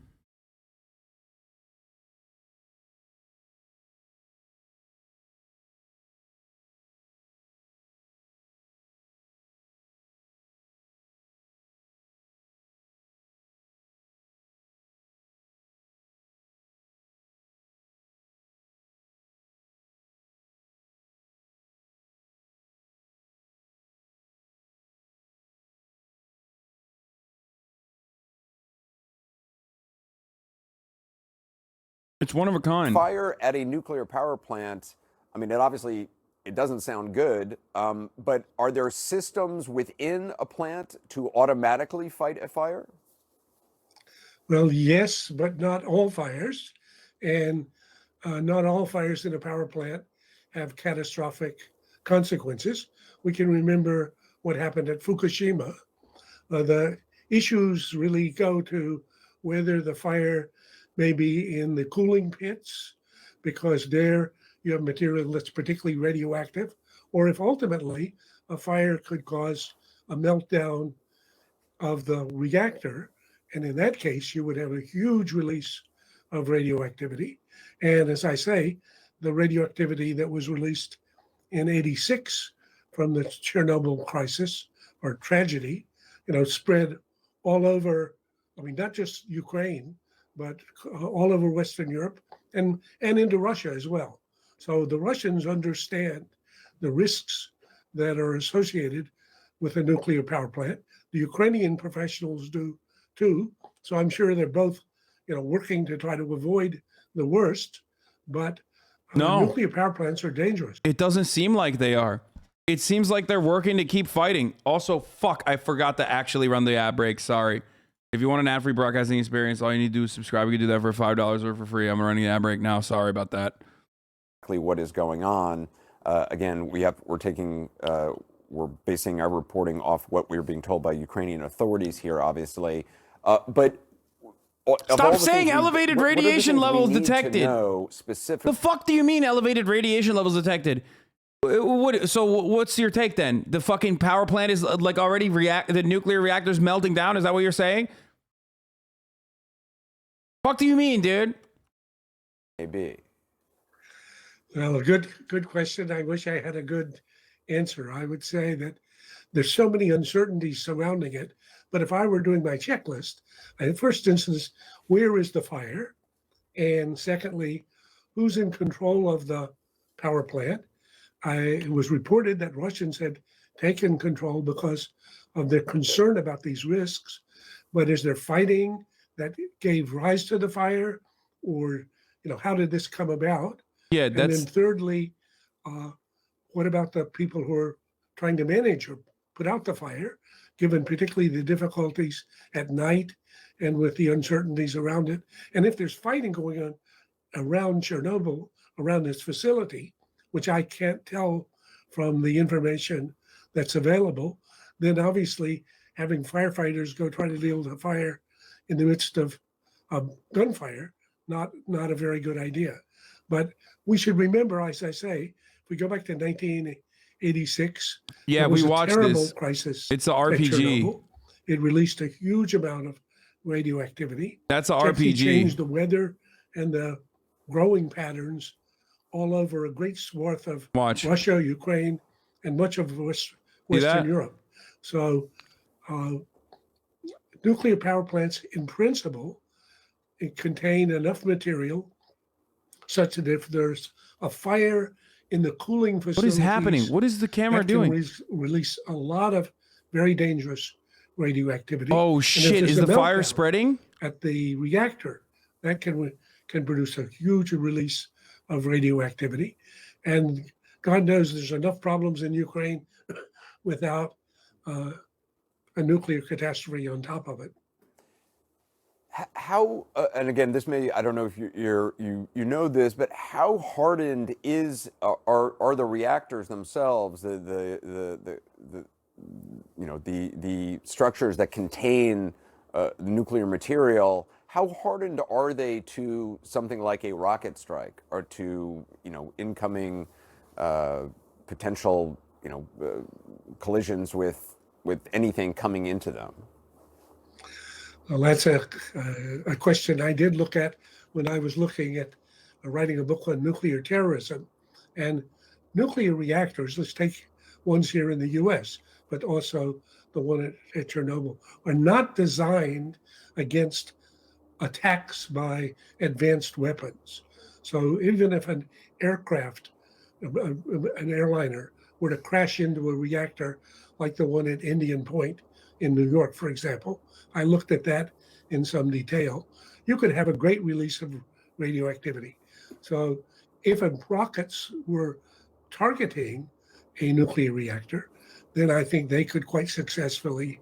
It's one of a kind. Fire at a nuclear power plant, I mean, it doesn't sound good, but are there systems within a plant to automatically fight a fire? Well, yes, but not all fires. And not all fires in a power plant have catastrophic consequences. We can remember what happened at Fukushima. The issues really go to whether the fire may be in the cooling pits, because there you have material that's particularly radioactive, or if ultimately a fire could cause a meltdown of the reactor. And in that case, you would have a huge release of radioactivity. And as I say, the radioactivity that was released in '86 from the Chernobyl crisis or tragedy, spread all over, I mean, not just Ukraine, but all over Western Europe and into Russia as well. So the Russians understand the risks that are associated with a nuclear power plant. The Ukrainian professionals do too. So I'm sure they're both, working to try to avoid the worst. But No. nuclear power plants are dangerous. It doesn't seem like they are. It seems like they're working to keep fighting. Also, fuck, I forgot to actually run the ad break. Sorry. If you want an ad-free broadcasting experience, all you need to do is subscribe. You can do that for $5 or for free. I'm running an ad break now. Sorry about that. What is going on? Again, we're basing our reporting off what we're being told by Ukrainian authorities here, obviously. But stop saying elevated radiation levels detected. The fuck do you mean elevated radiation levels detected? So what's your take then? The fucking power plant is like already the nuclear reactor's melting down? Is that what you're saying? Fuck do you mean, dude? Maybe. Well, a good question. I wish I had a good answer. I would say that there's so many uncertainties surrounding it. But if I were doing my checklist, in first instance, where is the fire? And secondly, who's in control of the power plant? It was reported that Russians had taken control because of their concern about these risks. But is there fighting that gave rise to the fire? Or, how did this come about? Yeah, And then thirdly, what about the people who are trying to manage or put out the fire, given particularly the difficulties at night and with the uncertainties around it? And if there's fighting going on around Chernobyl, around this facility, which I can't tell from the information that's available, then obviously having firefighters go try to deal with a fire in the midst of gunfire, not a very good idea. But we should remember, as I say, if we go back to 1986, yeah, it was we a watched terrible this. crisis. It's an at RPG. Chernobyl. It released a huge amount of radioactivity. That's an It actually RPG. changed the weather and the growing patterns all over a great swath of Russia, Ukraine, and much of Western Europe. So nuclear power plants, in principle, contain enough material such that if there's a fire in the cooling facilities, what is happening? What is the camera doing? Release a lot of very dangerous radioactivity. Oh shit! Is the fire spreading at the reactor? That can produce a huge release of radioactivity, and God knows there's enough problems in Ukraine without a nuclear catastrophe on top of it. How and again, this may, I don't know if you know this, but how hardened are the reactors themselves, the the structures that contain nuclear material? How hardened are they to something like a rocket strike, or to incoming potential collisions with anything coming into them? Well, that's a question I did look at when I was looking at writing a book on nuclear terrorism. And nuclear reactors, let's take ones here in the US, but also the one at Chernobyl, are not designed against attacks by advanced weapons. So even if an aircraft, an airliner, were to crash into a reactor like the one at Indian Point in New York, for example, I looked at that in some detail, you could have a great release of radioactivity. So if rockets were targeting a nuclear reactor, then I think they could quite successfully,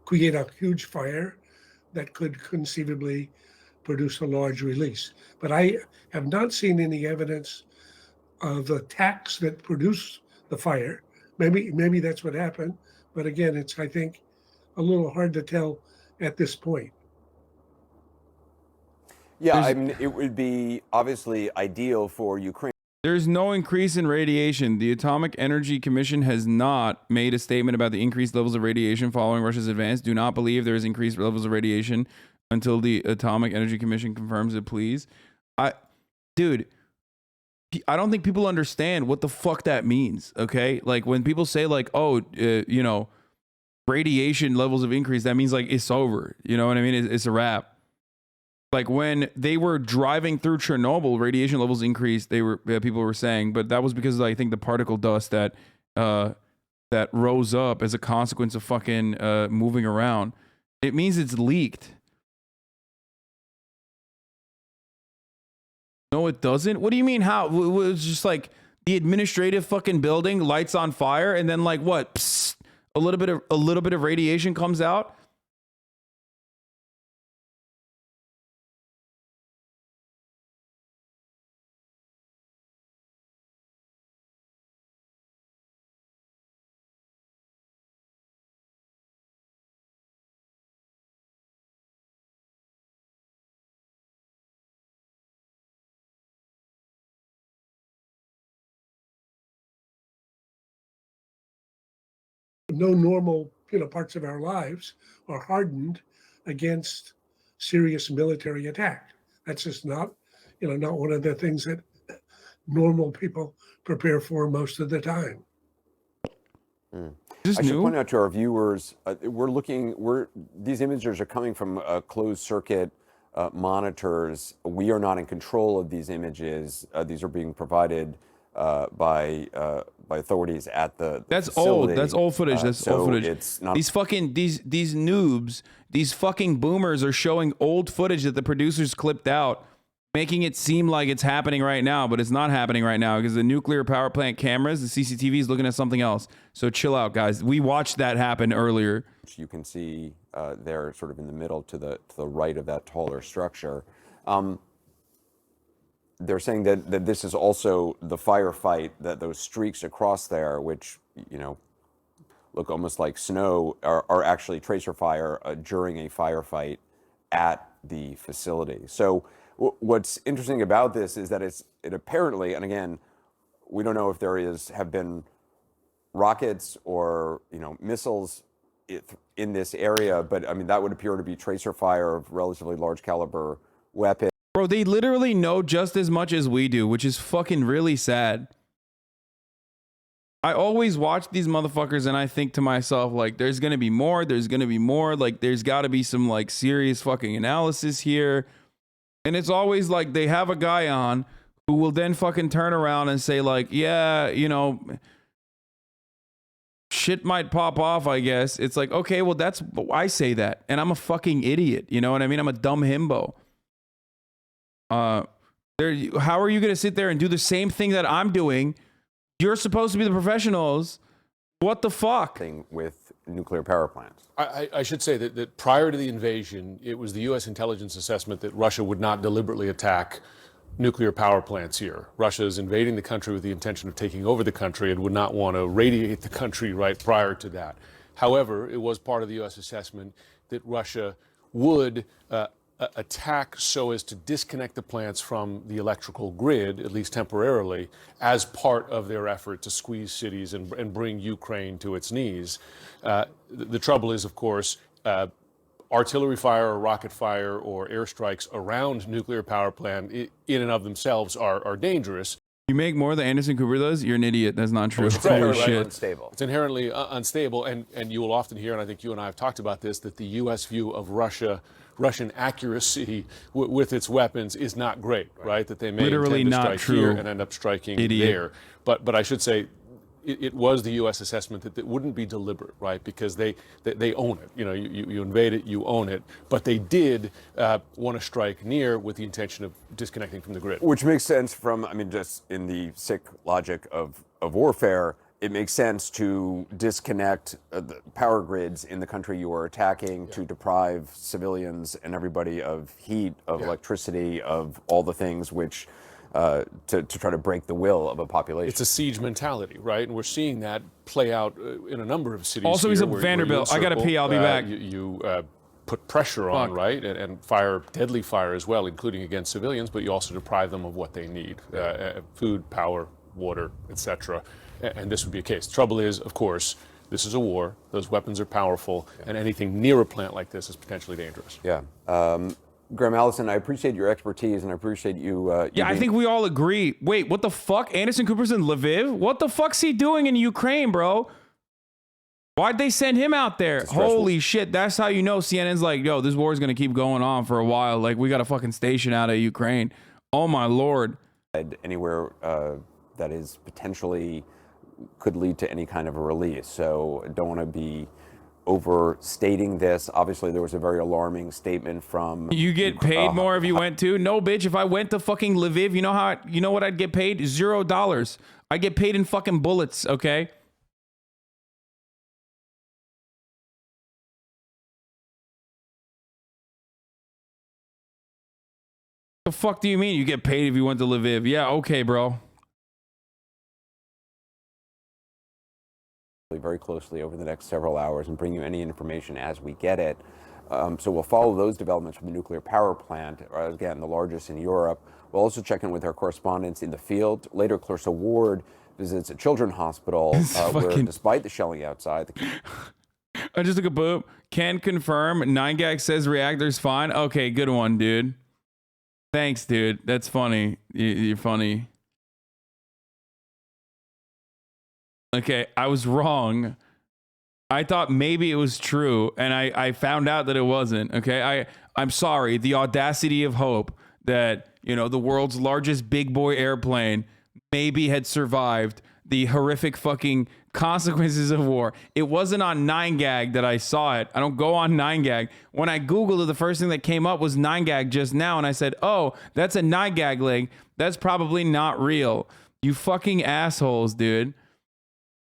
create a huge fire that could conceivably produce a large release. But I have not seen any evidence of attacks that produce the fire. Maybe that's what happened, but again, it's, I think, a little hard to tell at this point. Yeah, I mean, it would be obviously ideal for Ukraine. There's no increase in radiation. The Atomic Energy Commission has not made a statement about the increased levels of radiation following Russia's advance. Do not believe there is increased levels of radiation until the Atomic Energy Commission confirms it, please. Dude, I don't think people understand what the fuck that means, okay? Like, when people say, like, oh, radiation levels of increase, that means, like, it's over. You know what I mean? It's a wrap. Like, when they were driving through Chernobyl, radiation levels increased. People were saying, but that was because, I think, the particle dust that rose up as a consequence of fucking moving around. It means it's leaked. No, it doesn't. What do you mean? How? It was just like the administrative fucking building lights on fire, and then, like, what? Psst, a little bit of radiation comes out. No normal, parts of our lives are hardened against serious military attack. That's just not one of the things that normal people prepare for most of the time. I should point out to our viewers, these images are coming from closed circuit monitors. We are not in control of these images. These are being provided by authorities at the facility. That's old footage. That's old footage. It's not these noobs, these fucking boomers are showing old footage that the producers clipped out, making it seem like it's happening right now, but it's not happening right now because the nuclear power plant cameras, the CCTV is looking at something else. So chill out, guys. We watched that happen earlier. You can see there, sort of in the middle to the right of that taller structure. They're saying that this is also the firefight, that those streaks across there, which look almost like snow, are actually tracer fire during a firefight at the facility. So what's interesting about this is that it apparently, and again, we don't know if have been rockets or missiles in this area, but I mean that would appear to be tracer fire of relatively large caliber weapons. Bro, they literally know just as much as we do, which is fucking really sad. I always watch these motherfuckers and I think to myself, like, there's gonna be more, like, there's gotta be some, like, serious fucking analysis here. And it's always like they have a guy on who will then fucking turn around and say, like, yeah, shit might pop off, I guess. It's like, okay, well, I say that, and I'm a fucking idiot. You know what I mean? I'm a dumb himbo. How are you going to sit there and do the same thing that I'm doing? You're supposed to be the professionals. What the fuck? With nuclear power plants. I should say that prior to the invasion, it was the U.S. intelligence assessment that Russia would not deliberately attack nuclear power plants here. Russia is invading the country with the intention of taking over the country and would not want to radiate the country right prior to that. However, it was part of the U.S. assessment that Russia would attack so as to disconnect the plants from the electrical grid, at least temporarily, as part of their effort to squeeze cities and bring Ukraine to its knees. The trouble is, of course, artillery fire or rocket fire or airstrikes around nuclear power plant in and of themselves are dangerous. You make more than Anderson Cooper does, you're an idiot. That's not true. It's inherently Unstable. It's inherently unstable, and you will often hear, and I think you and I have talked about this, that the U.S. view of Russian accuracy with its weapons is not great, right? That they may Literally intend to not strike true. here and end up striking Idiot. there. But I should say, it was the U.S. assessment that it wouldn't be deliberate, right? Because they own it. You know, you invade it, you own it. But they did want to strike near with the intention of disconnecting from the grid. Which makes sense from, I mean, just in the sick logic of warfare, it makes sense to disconnect the power grids in the country you are attacking to deprive civilians and everybody of heat, of electricity, of all the things which to try to break the will of a population. It's a siege mentality, right? And we're seeing that play out in a number of cities. Also, he's here a where Vanderbilt. you I gotta encircle, pee. I'll be back. You put pressure on, right? And fire, deadly fire as well, including against civilians, but you also deprive them of what they need, food, power, water, etc. And this would be a case. Trouble is, of course, this is a war. Those weapons are powerful, and anything near a plant like this is potentially dangerous. Yeah. Graham Allison, I appreciate your expertise, and I appreciate you. I think we all agree. Wait, what the fuck? Anderson Cooper's in Lviv? What the fuck's he doing in Ukraine, bro? Why'd they send him out there? Holy shit, that's how you know CNN's like, yo, this war is going to keep going on for a while. Like, we got a fucking station out of Ukraine. Oh, my Lord. Anywhere that is potentially could lead to any kind of a release. So I don't want to be overstating this. Obviously, there was a very alarming statement from... You get paid more if you went to? No, bitch. If I went to fucking Lviv, you know what I'd get paid? $0. I get paid in fucking bullets, okay? The fuck do you mean you get paid if you went to Lviv? Yeah, okay, bro. Very closely over the next several hours and bring you any information as we get it. So we'll follow those developments from the nuclear power plant, again, the largest in Europe. We'll also check in with our correspondents in the field. Later, Clarissa Ward visits a children's hospital where, despite the shelling outside... I just took a boop. Can confirm. 9gag says reactor's fine. Okay, good one, dude. Thanks, dude. That's funny. You're funny. Okay, I was wrong. I thought maybe it was true, and I found out that it wasn't. Okay, I'm sorry. The audacity of hope that, you know, the world's largest big boy airplane maybe had survived the horrific fucking consequences of war. It wasn't on 9gag that I saw it. I don't go on 9gag. When I Googled it, the first thing that came up was 9gag just now, and I said, oh, that's a 9gag link. That's probably not real. You fucking assholes, dude.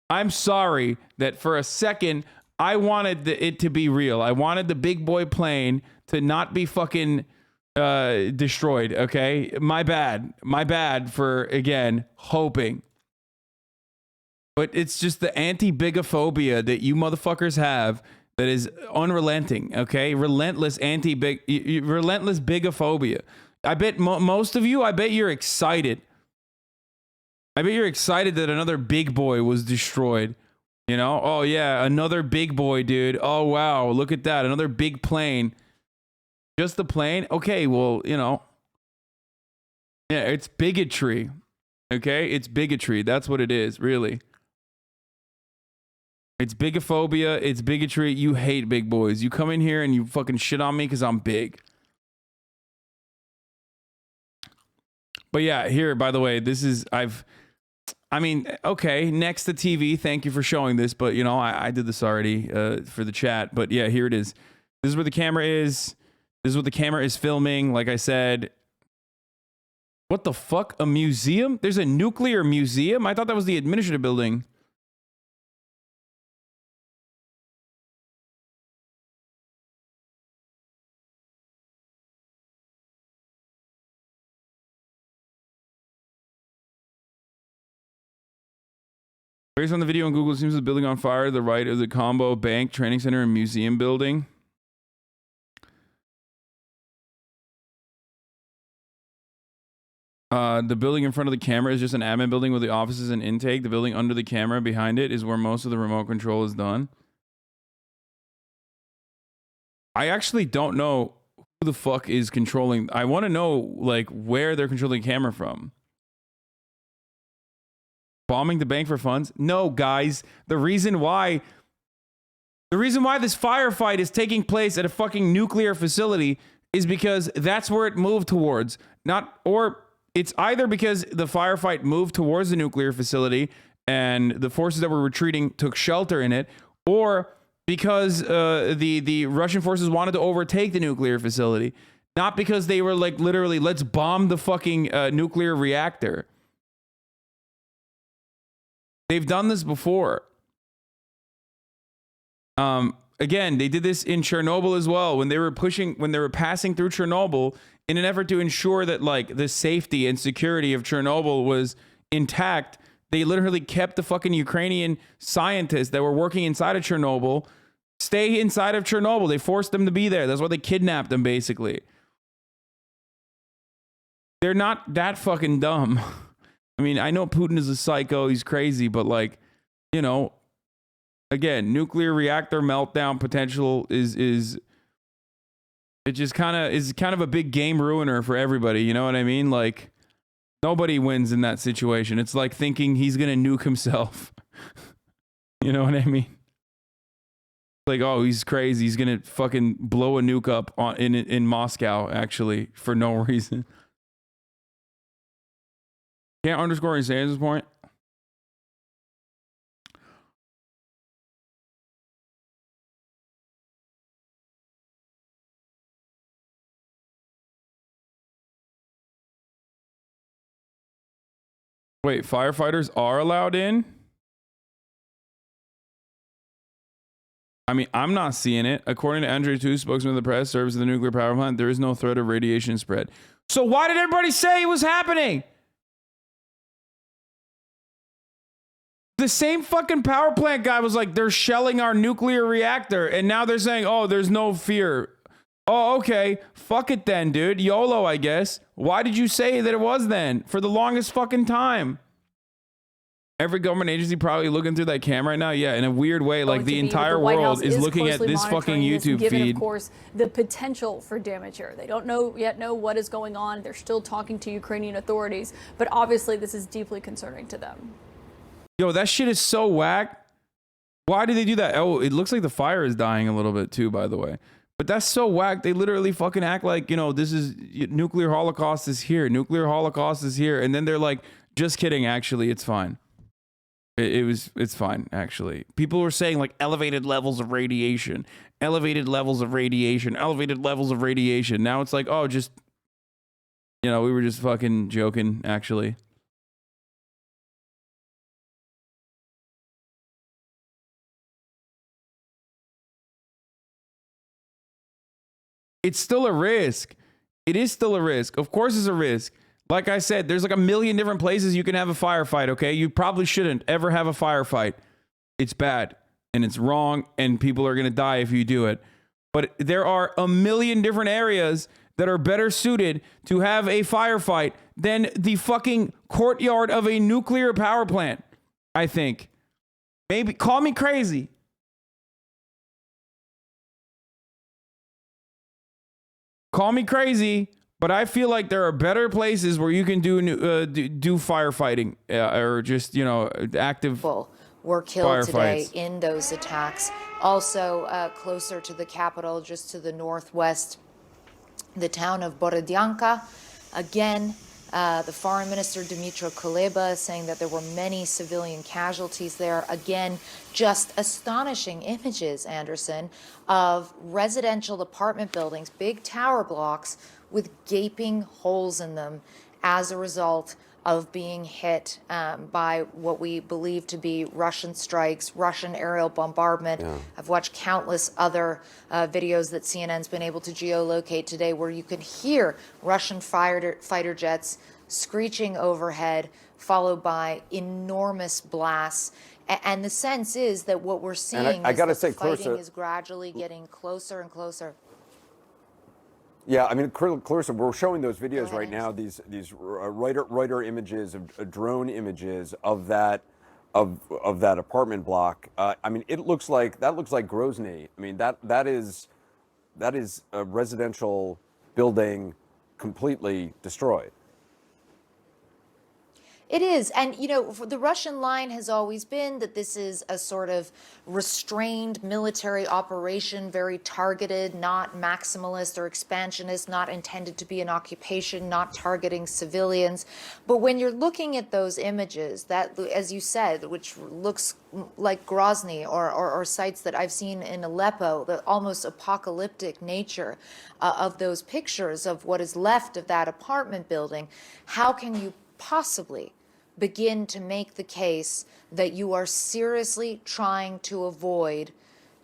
I'm sorry that for a second, I wanted it to be real. I wanted the big boy plane to not be fucking destroyed, okay? My bad. My bad for, again, hoping. But it's just the anti-bigophobia that you motherfuckers have that is unrelenting, okay? Relentless relentless bigophobia. I bet most of you, I bet you're excited. I bet you're excited that another big boy was destroyed. You know? Oh, yeah, another big boy, dude. Oh, wow, look at that. Another big plane. Just the plane? Okay, well, you know. Yeah, it's bigotry. Okay? It's bigotry. That's what it is, really. It's bigophobia. It's bigotry. You hate big boys. You come in here and you fucking shit on me because I'm big. But yeah, here, by the way, this is, I mean, okay, next to TV, thank you for showing this, but, you know, I did this already for the chat, but yeah, here it is. This is where the camera is. This is what the camera is filming, like I said. What the fuck? A museum? There's a nuclear museum? I thought that was the administrative building. Based on the video on Google, it seems the building on fire to the right of the Combo Bank Training Center and Museum building. The building in front of the camera is just an admin building with the offices and intake. The building under the camera behind it is where most of the remote control is done. I actually don't know who the fuck is controlling. I want to know like where they're controlling the camera from. Bombing the bank for funds? No, guys. The reason why this firefight is taking place at a fucking nuclear facility is because that's where it moved towards. It's either because the firefight moved towards the nuclear facility and the forces that were retreating took shelter in it, or because the Russian forces wanted to overtake the nuclear facility, not because they were like literally, let's bomb the fucking nuclear reactor. They've done this before. Again, they did this in Chernobyl as well when they were passing through Chernobyl in an effort to ensure that like the safety and security of Chernobyl was intact. They literally kept the fucking Ukrainian scientists that were working inside of Chernobyl stay inside of Chernobyl. They forced them to be there. That's why they kidnapped them, basically. They're not that fucking dumb. I mean, I know Putin is a psycho. He's crazy, but like, you know, again, nuclear reactor meltdown potential is kind of a big game ruiner for everybody. You know what I mean? Like, nobody wins in that situation. It's like thinking he's going to nuke himself. You know what I mean? Like, oh, he's crazy. He's going to fucking blow a nuke up in Moscow, actually, for no reason. Can't underscore and say at this point. Wait, firefighters are allowed in? I mean, I'm not seeing it. According to Andrei 2, spokesman of the press, service of the nuclear power plant, there is no threat of radiation spread. So why did everybody say it was happening? The same fucking power plant guy was like, they're shelling our nuclear reactor. And now they're saying, oh, there's no fear. Oh, okay. Fuck it then, dude. YOLO, I guess. Why did you say that it was then? For the longest fucking time. Every government agency probably looking through that camera right now. Yeah, in a weird way, like the entire world is looking at this fucking YouTube given, feed. Of course, the potential for damage here. They don't yet know what is going on. They're still talking to Ukrainian authorities, but obviously this is deeply concerning to them. Yo, that shit is so whack. Why did they do that? Oh, it looks like the fire is dying a little bit too, by the way. But that's so whack. They literally fucking act like, you know, this is nuclear holocaust is here. Nuclear holocaust is here. And then they're like, just kidding. Actually, it's fine. It's fine, actually. People were saying like elevated levels of radiation, elevated levels of radiation, elevated levels of radiation. Now it's like, oh, just, you know, we were just fucking joking, actually. It's still a risk. It is still a risk. Of course it's a risk. Like I said, there's like a million different places you can have a firefight, okay? You probably shouldn't ever have a firefight. It's bad and it's wrong and people are going to die if you do it. But there are a million different areas that are better suited to have a firefight than the fucking courtyard of a nuclear power plant, I think. Maybe, call me crazy. Call me crazy. But I feel like there are better places where you can do firefighting or just, you know, active were killed today in those attacks. Also closer to the capital, just to the northwest, the town of Borodyanka. Again, the foreign minister, Dmytro Kuleba, saying that there were many civilian casualties there. Again, just astonishing images, Anderson, of residential apartment buildings, big tower blocks, with gaping holes in them as a result of being hit by what we believe to be Russian strikes, Russian aerial bombardment. Yeah. I've watched countless other videos that CNN's been able to geolocate today where you can hear Russian fighter jets screeching overhead, followed by enormous blasts. And the sense is that what we're seeing I is gotta that say, the fighting Clarissa, is gradually getting closer and closer. Yeah, I mean, Clarissa, we're showing those videos ahead, right now. Anderson. These Reuters images, drone images of that apartment block. I mean, that looks like Grozny. I mean, that is a residential building completely destroyed. It is. And, you know, the Russian line has always been that this is a sort of restrained military operation, very targeted, not maximalist or expansionist, not intended to be an occupation, not targeting civilians. But when you're looking at those images, that, as you said, which looks like Grozny or sites that I've seen in Aleppo, the almost apocalyptic nature of those pictures of what is left of that apartment building, how can you possibly begin to make the case that you are seriously trying to avoid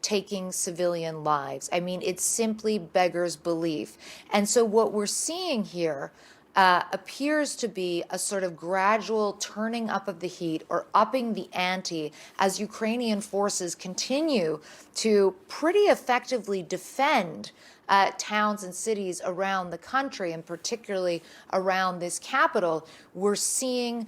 taking civilian lives? I mean, it simply beggars belief. And so what we're seeing here appears to be a sort of gradual turning up of the heat or upping the ante as Ukrainian forces continue to pretty effectively defend towns and cities around the country, and particularly around this capital. We're seeing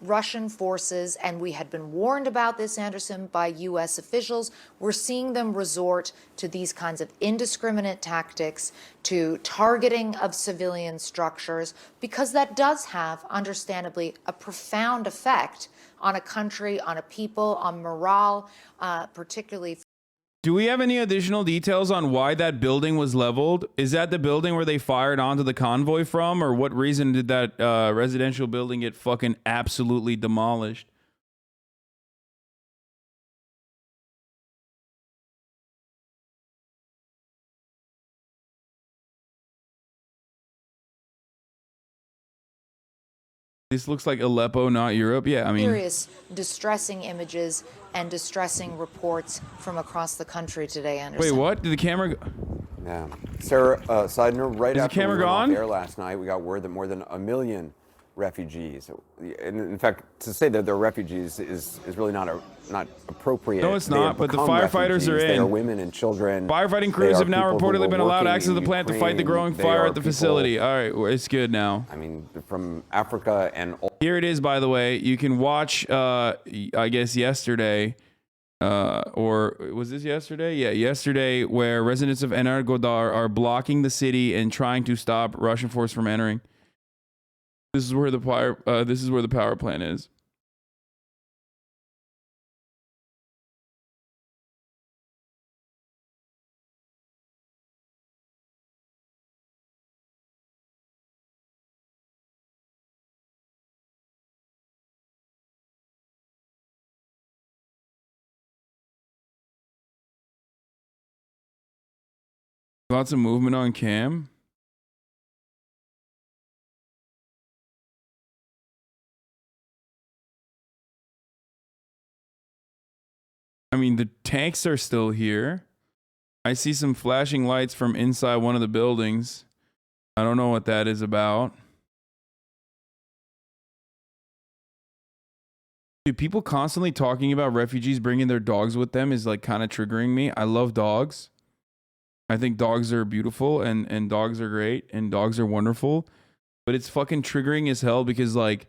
Russian forces, and we had been warned about this, Anderson, by U.S. officials. We're seeing them resort to these kinds of indiscriminate tactics, to targeting of civilian structures, because that does have, understandably, a profound effect on a country, on a people, on morale, particularly. Do we have any additional details on why that building was leveled? Is that the building where they fired onto the convoy from, or what reason did that residential building get fucking absolutely demolished? This looks like Aleppo, not Europe. Yeah, I mean, Serious, distressing images and distressing reports from across the country today, Anderson. Wait, what? Did the camera go? Yeah. Sarah Seidner, right Is the after we camera went off gone? air last night, we got word that more than 1 million refugees, and in fact, to say that they're refugees is really not appropriate. No, it's They not, have but the become firefighters are refugees. They in. are women and children. Firefighting They crews are have now people who reportedly were been allowed working access to the in plant to fight the Ukraine. growing They fire are at the people, facility. All right, it's good now. I mean, from Africa and Here it is, by the way. You can watch, I guess, yesterday, or was this yesterday? Yeah, yesterday, where residents of Energodar are blocking the city and trying to stop Russian force from entering. This is where the power plant is. Lots of movement on cam. I mean, the tanks are still here. I see some flashing lights from inside one of the buildings. I don't know what that is about. Dude, people constantly talking about refugees bringing their dogs with them is like kind of triggering me. I love dogs. I think dogs are beautiful and dogs are great and dogs are wonderful. But it's fucking triggering as hell because, like,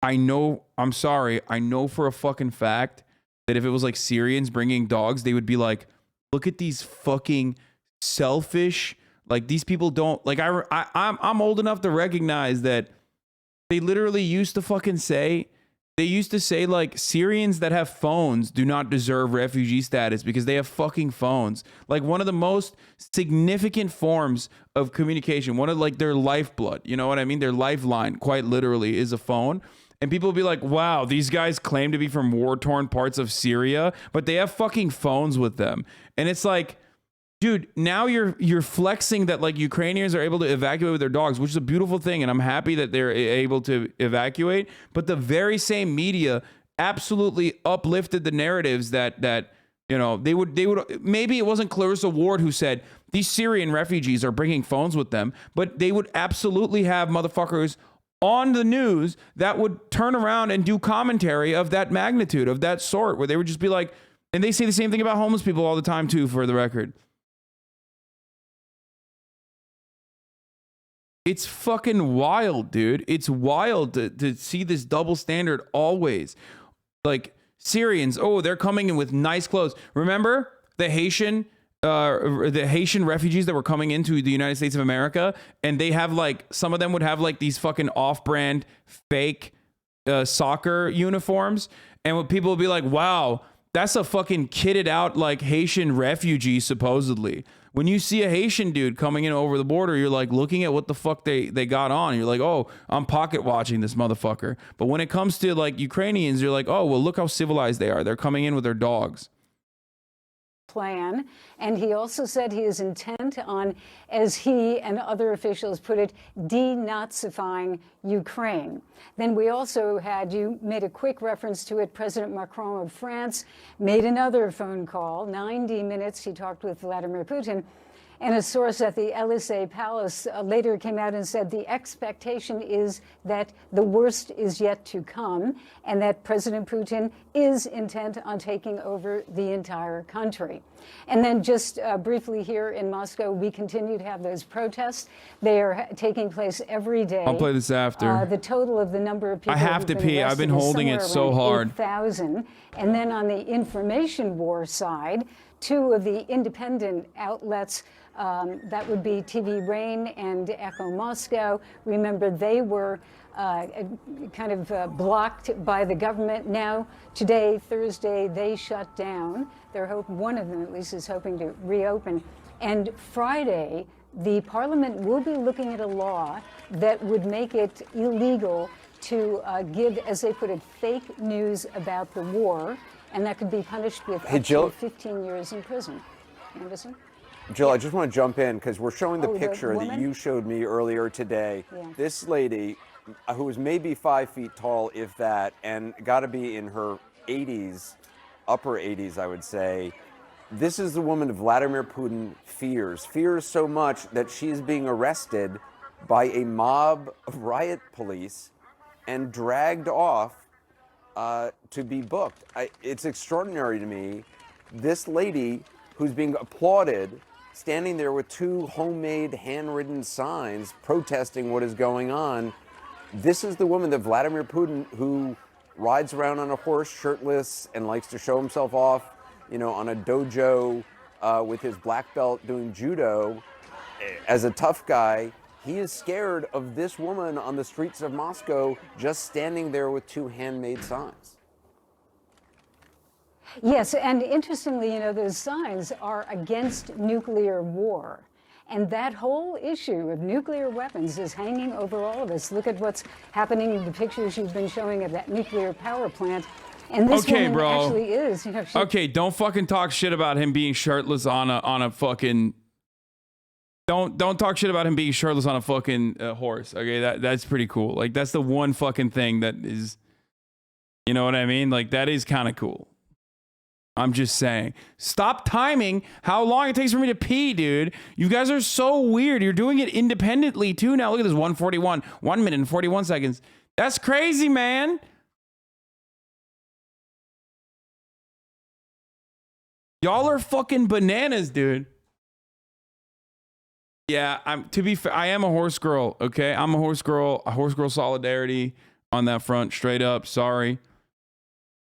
I'm sorry, I know for a fucking fact that if it was like Syrians bringing dogs, they would be like, look at these fucking selfish, like, these people don't, like, I'm old enough to recognize that they literally used to fucking say, like, Syrians that have phones do not deserve refugee status because they have fucking phones. Like, one of the most significant forms of communication, one of, like, their lifeblood, you know what I mean? Their lifeline, quite literally, is a phone. And people will be like, wow, these guys claim to be from war-torn parts of Syria, but they have fucking phones with them. And it's like, dude, now you're flexing that, like, Ukrainians are able to evacuate with their dogs, which is a beautiful thing, and I'm happy that they're able to evacuate. But the very same media absolutely uplifted the narratives that you know, they would maybe it wasn't Clarissa Ward who said these Syrian refugees are bringing phones with them, but they would absolutely have motherfuckers on the news that would turn around and do commentary of that magnitude, of that sort, where they would just be like, and they say the same thing about homeless people all the time too, for the record. It's fucking wild, dude. It's wild to see this double standard always. Like Syrians, oh, they're coming in with nice clothes. Remember the Haitian refugees that were coming into the United States of America, and they have like, some of them would have like these fucking off-brand fake soccer uniforms, and what people would be like, wow, that's a fucking kitted out like Haitian refugee supposedly. When you see a Haitian dude coming in over the border, you're like looking at what the fuck they got on. You're like, oh, I'm pocket watching this motherfucker. But when it comes to like Ukrainians, you're like, oh, well, look how civilized they are. They're coming in with their dogs. Plan. And he also said he is intent on, as he and other officials put it, denazifying Ukraine. Then we also had, you made a quick reference to it, President Macron of France made another phone call, 90 minutes. He talked with Vladimir Putin. And a source at the Élysée Palace later came out and said the expectation is that the worst is yet to come and that President Putin is intent on taking over the entire country. And then just briefly here in Moscow, we continue to have those protests. They are taking place every day. I'll play this after. The total of the number of people I have to pee. I've been holding it so hard. 8,000. And then on the information war side, two of the independent outlets, that would be TV Rain and Echo Moscow. Remember, they were kind of blocked by the government. Now, today, Thursday, they shut down. One of them at least is hoping to reopen. And Friday, the parliament will be looking at a law that would make it illegal to give, as they put it, fake news about the war. And that could be punished with up to 15 years in prison. Anderson? Jill, I just want to jump in because we're showing the picture that you showed me earlier today. Yeah. This lady, who was maybe 5 feet tall, if that, and got to be in her 80s, upper 80s, I would say. This is the woman Vladimir Putin fears so much that she is being arrested by a mob of riot police and dragged off to be booked. It's extraordinary to me. This lady who's being applauded, standing there with two homemade handwritten signs protesting what is going on. This is the woman that Vladimir Putin, who rides around on a horse shirtless and likes to show himself off, on a dojo with his black belt doing judo. As a tough guy, he is scared of this woman on the streets of Moscow just standing there with two handmade signs. Yes, and interestingly, those signs are against nuclear war. And that whole issue of nuclear weapons is hanging over all of us. Look at what's happening in the pictures you've been showing of that nuclear power plant. And this woman actually is, Okay, don't fucking talk shit about him being shirtless on a fucking... Don't talk shit about him being shirtless on a fucking horse. Okay, that's pretty cool. Like, that's the one fucking thing that is... You know what I mean? Like, that is kind of cool. I'm just saying. Stop timing how long it takes for me to pee, dude. You guys are so weird. You're doing it independently, too. Now, look at this. 1:41. 1 minute and 41 seconds. That's crazy, man. Y'all are fucking bananas, dude. Yeah, to be fair, I am a horse girl, okay? I'm a horse girl solidarity on that front, straight up. Sorry.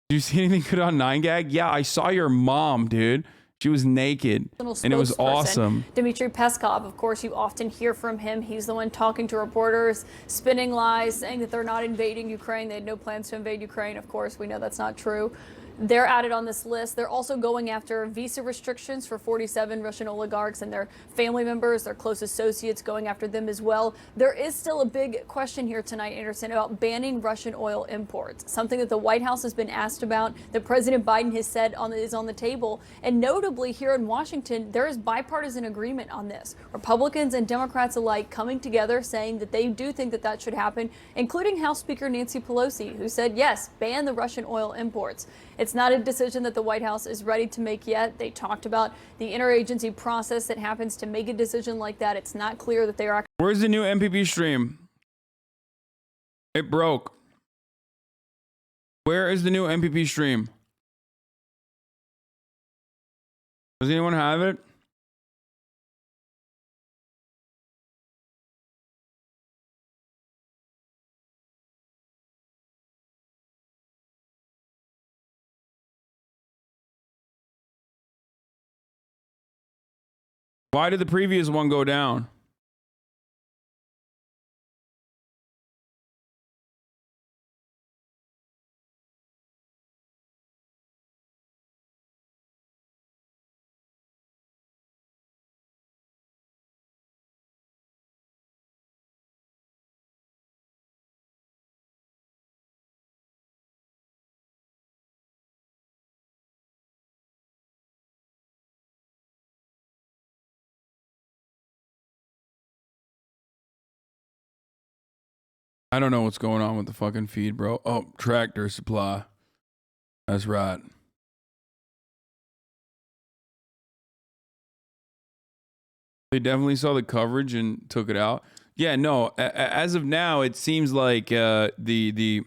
Did you see anything good on 9gag? Yeah, I saw your mom, dude. She was naked, and it was awesome. Dmitry Peskov, of course, you often hear from him. He's the one talking to reporters, spinning lies, saying that they're not invading Ukraine. They had no plans to invade Ukraine. Of course, we know that's not true. They're added on this list. They're also going after visa restrictions for 47 Russian oligarchs and their family members, their close associates, going after them as well. There is still a big question here tonight, Anderson, about banning Russian oil imports, something that the White House has been asked about, that President Biden has said is on the table. And notably here in Washington, there is bipartisan agreement on this. Republicans and Democrats alike coming together saying that they do think that that should happen, including House Speaker Nancy Pelosi, who said, yes, ban the Russian oil imports. It's not a decision that the White House is ready to make yet. They talked about the interagency process that happens to make a decision like that. It's not clear that they are. Where's the new MPP stream? It broke. Where is the new MPP stream? Does anyone have it? Why did the previous one go down? I don't know what's going on with the fucking feed, bro. Oh, Tractor Supply. That's right. They definitely saw the coverage and took it out. Yeah, no. As of now, it seems like the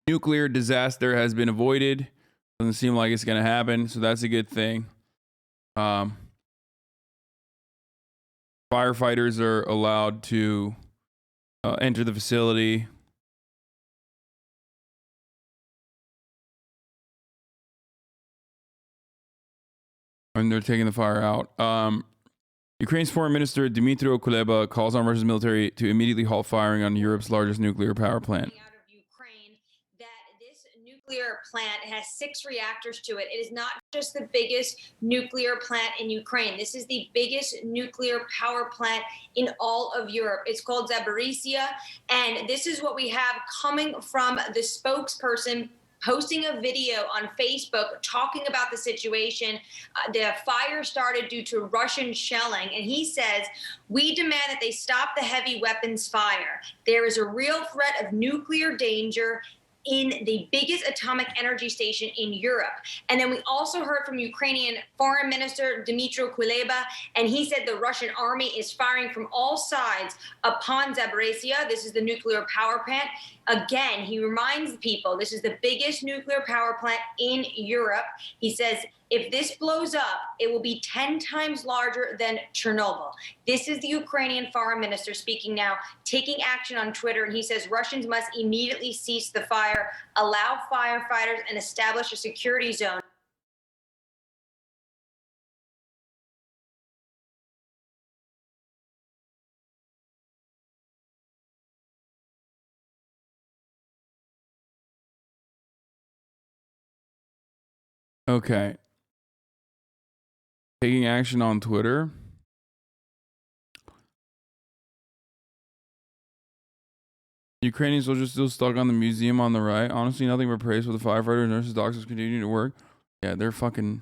nuclear disaster has been avoided. Doesn't seem like it's going to happen, so that's a good thing. Firefighters are allowed to enter the facility. And they're taking the fire out. Ukraine's foreign minister Dmytro Kuleba calls on Russia's military to immediately halt firing on Europe's largest nuclear power plant. Out of Ukraine, that this nuclear plant has 6 reactors to it. It is not just the biggest nuclear plant in Ukraine. This is the biggest nuclear power plant in all of Europe. It's called Zaporizhzhia, and this is what we have coming from the spokesperson posting a video on Facebook talking about the situation. The fire started due to Russian shelling, and he says, "We demand that they stop the heavy weapons fire. There is a real threat of nuclear danger in the biggest atomic energy station in Europe." And then we also heard from Ukrainian Foreign Minister Dmytro Kuleba, and he said the Russian army is firing from all sides upon Zaporizhzhia. This is the nuclear power plant. Again, he reminds people this is the biggest nuclear power plant in Europe. He says, if this blows up, it will be 10 times larger than Chernobyl. This is the Ukrainian foreign minister speaking now, taking action on Twitter. And he says Russians must immediately cease the fire, allow firefighters, and establish a security zone. Okay. Taking action on Twitter. Ukrainian soldiers still stuck on the museum on the right. Honestly, nothing but praise for the firefighters, nurses, doctors continuing to work. Yeah, they're fucking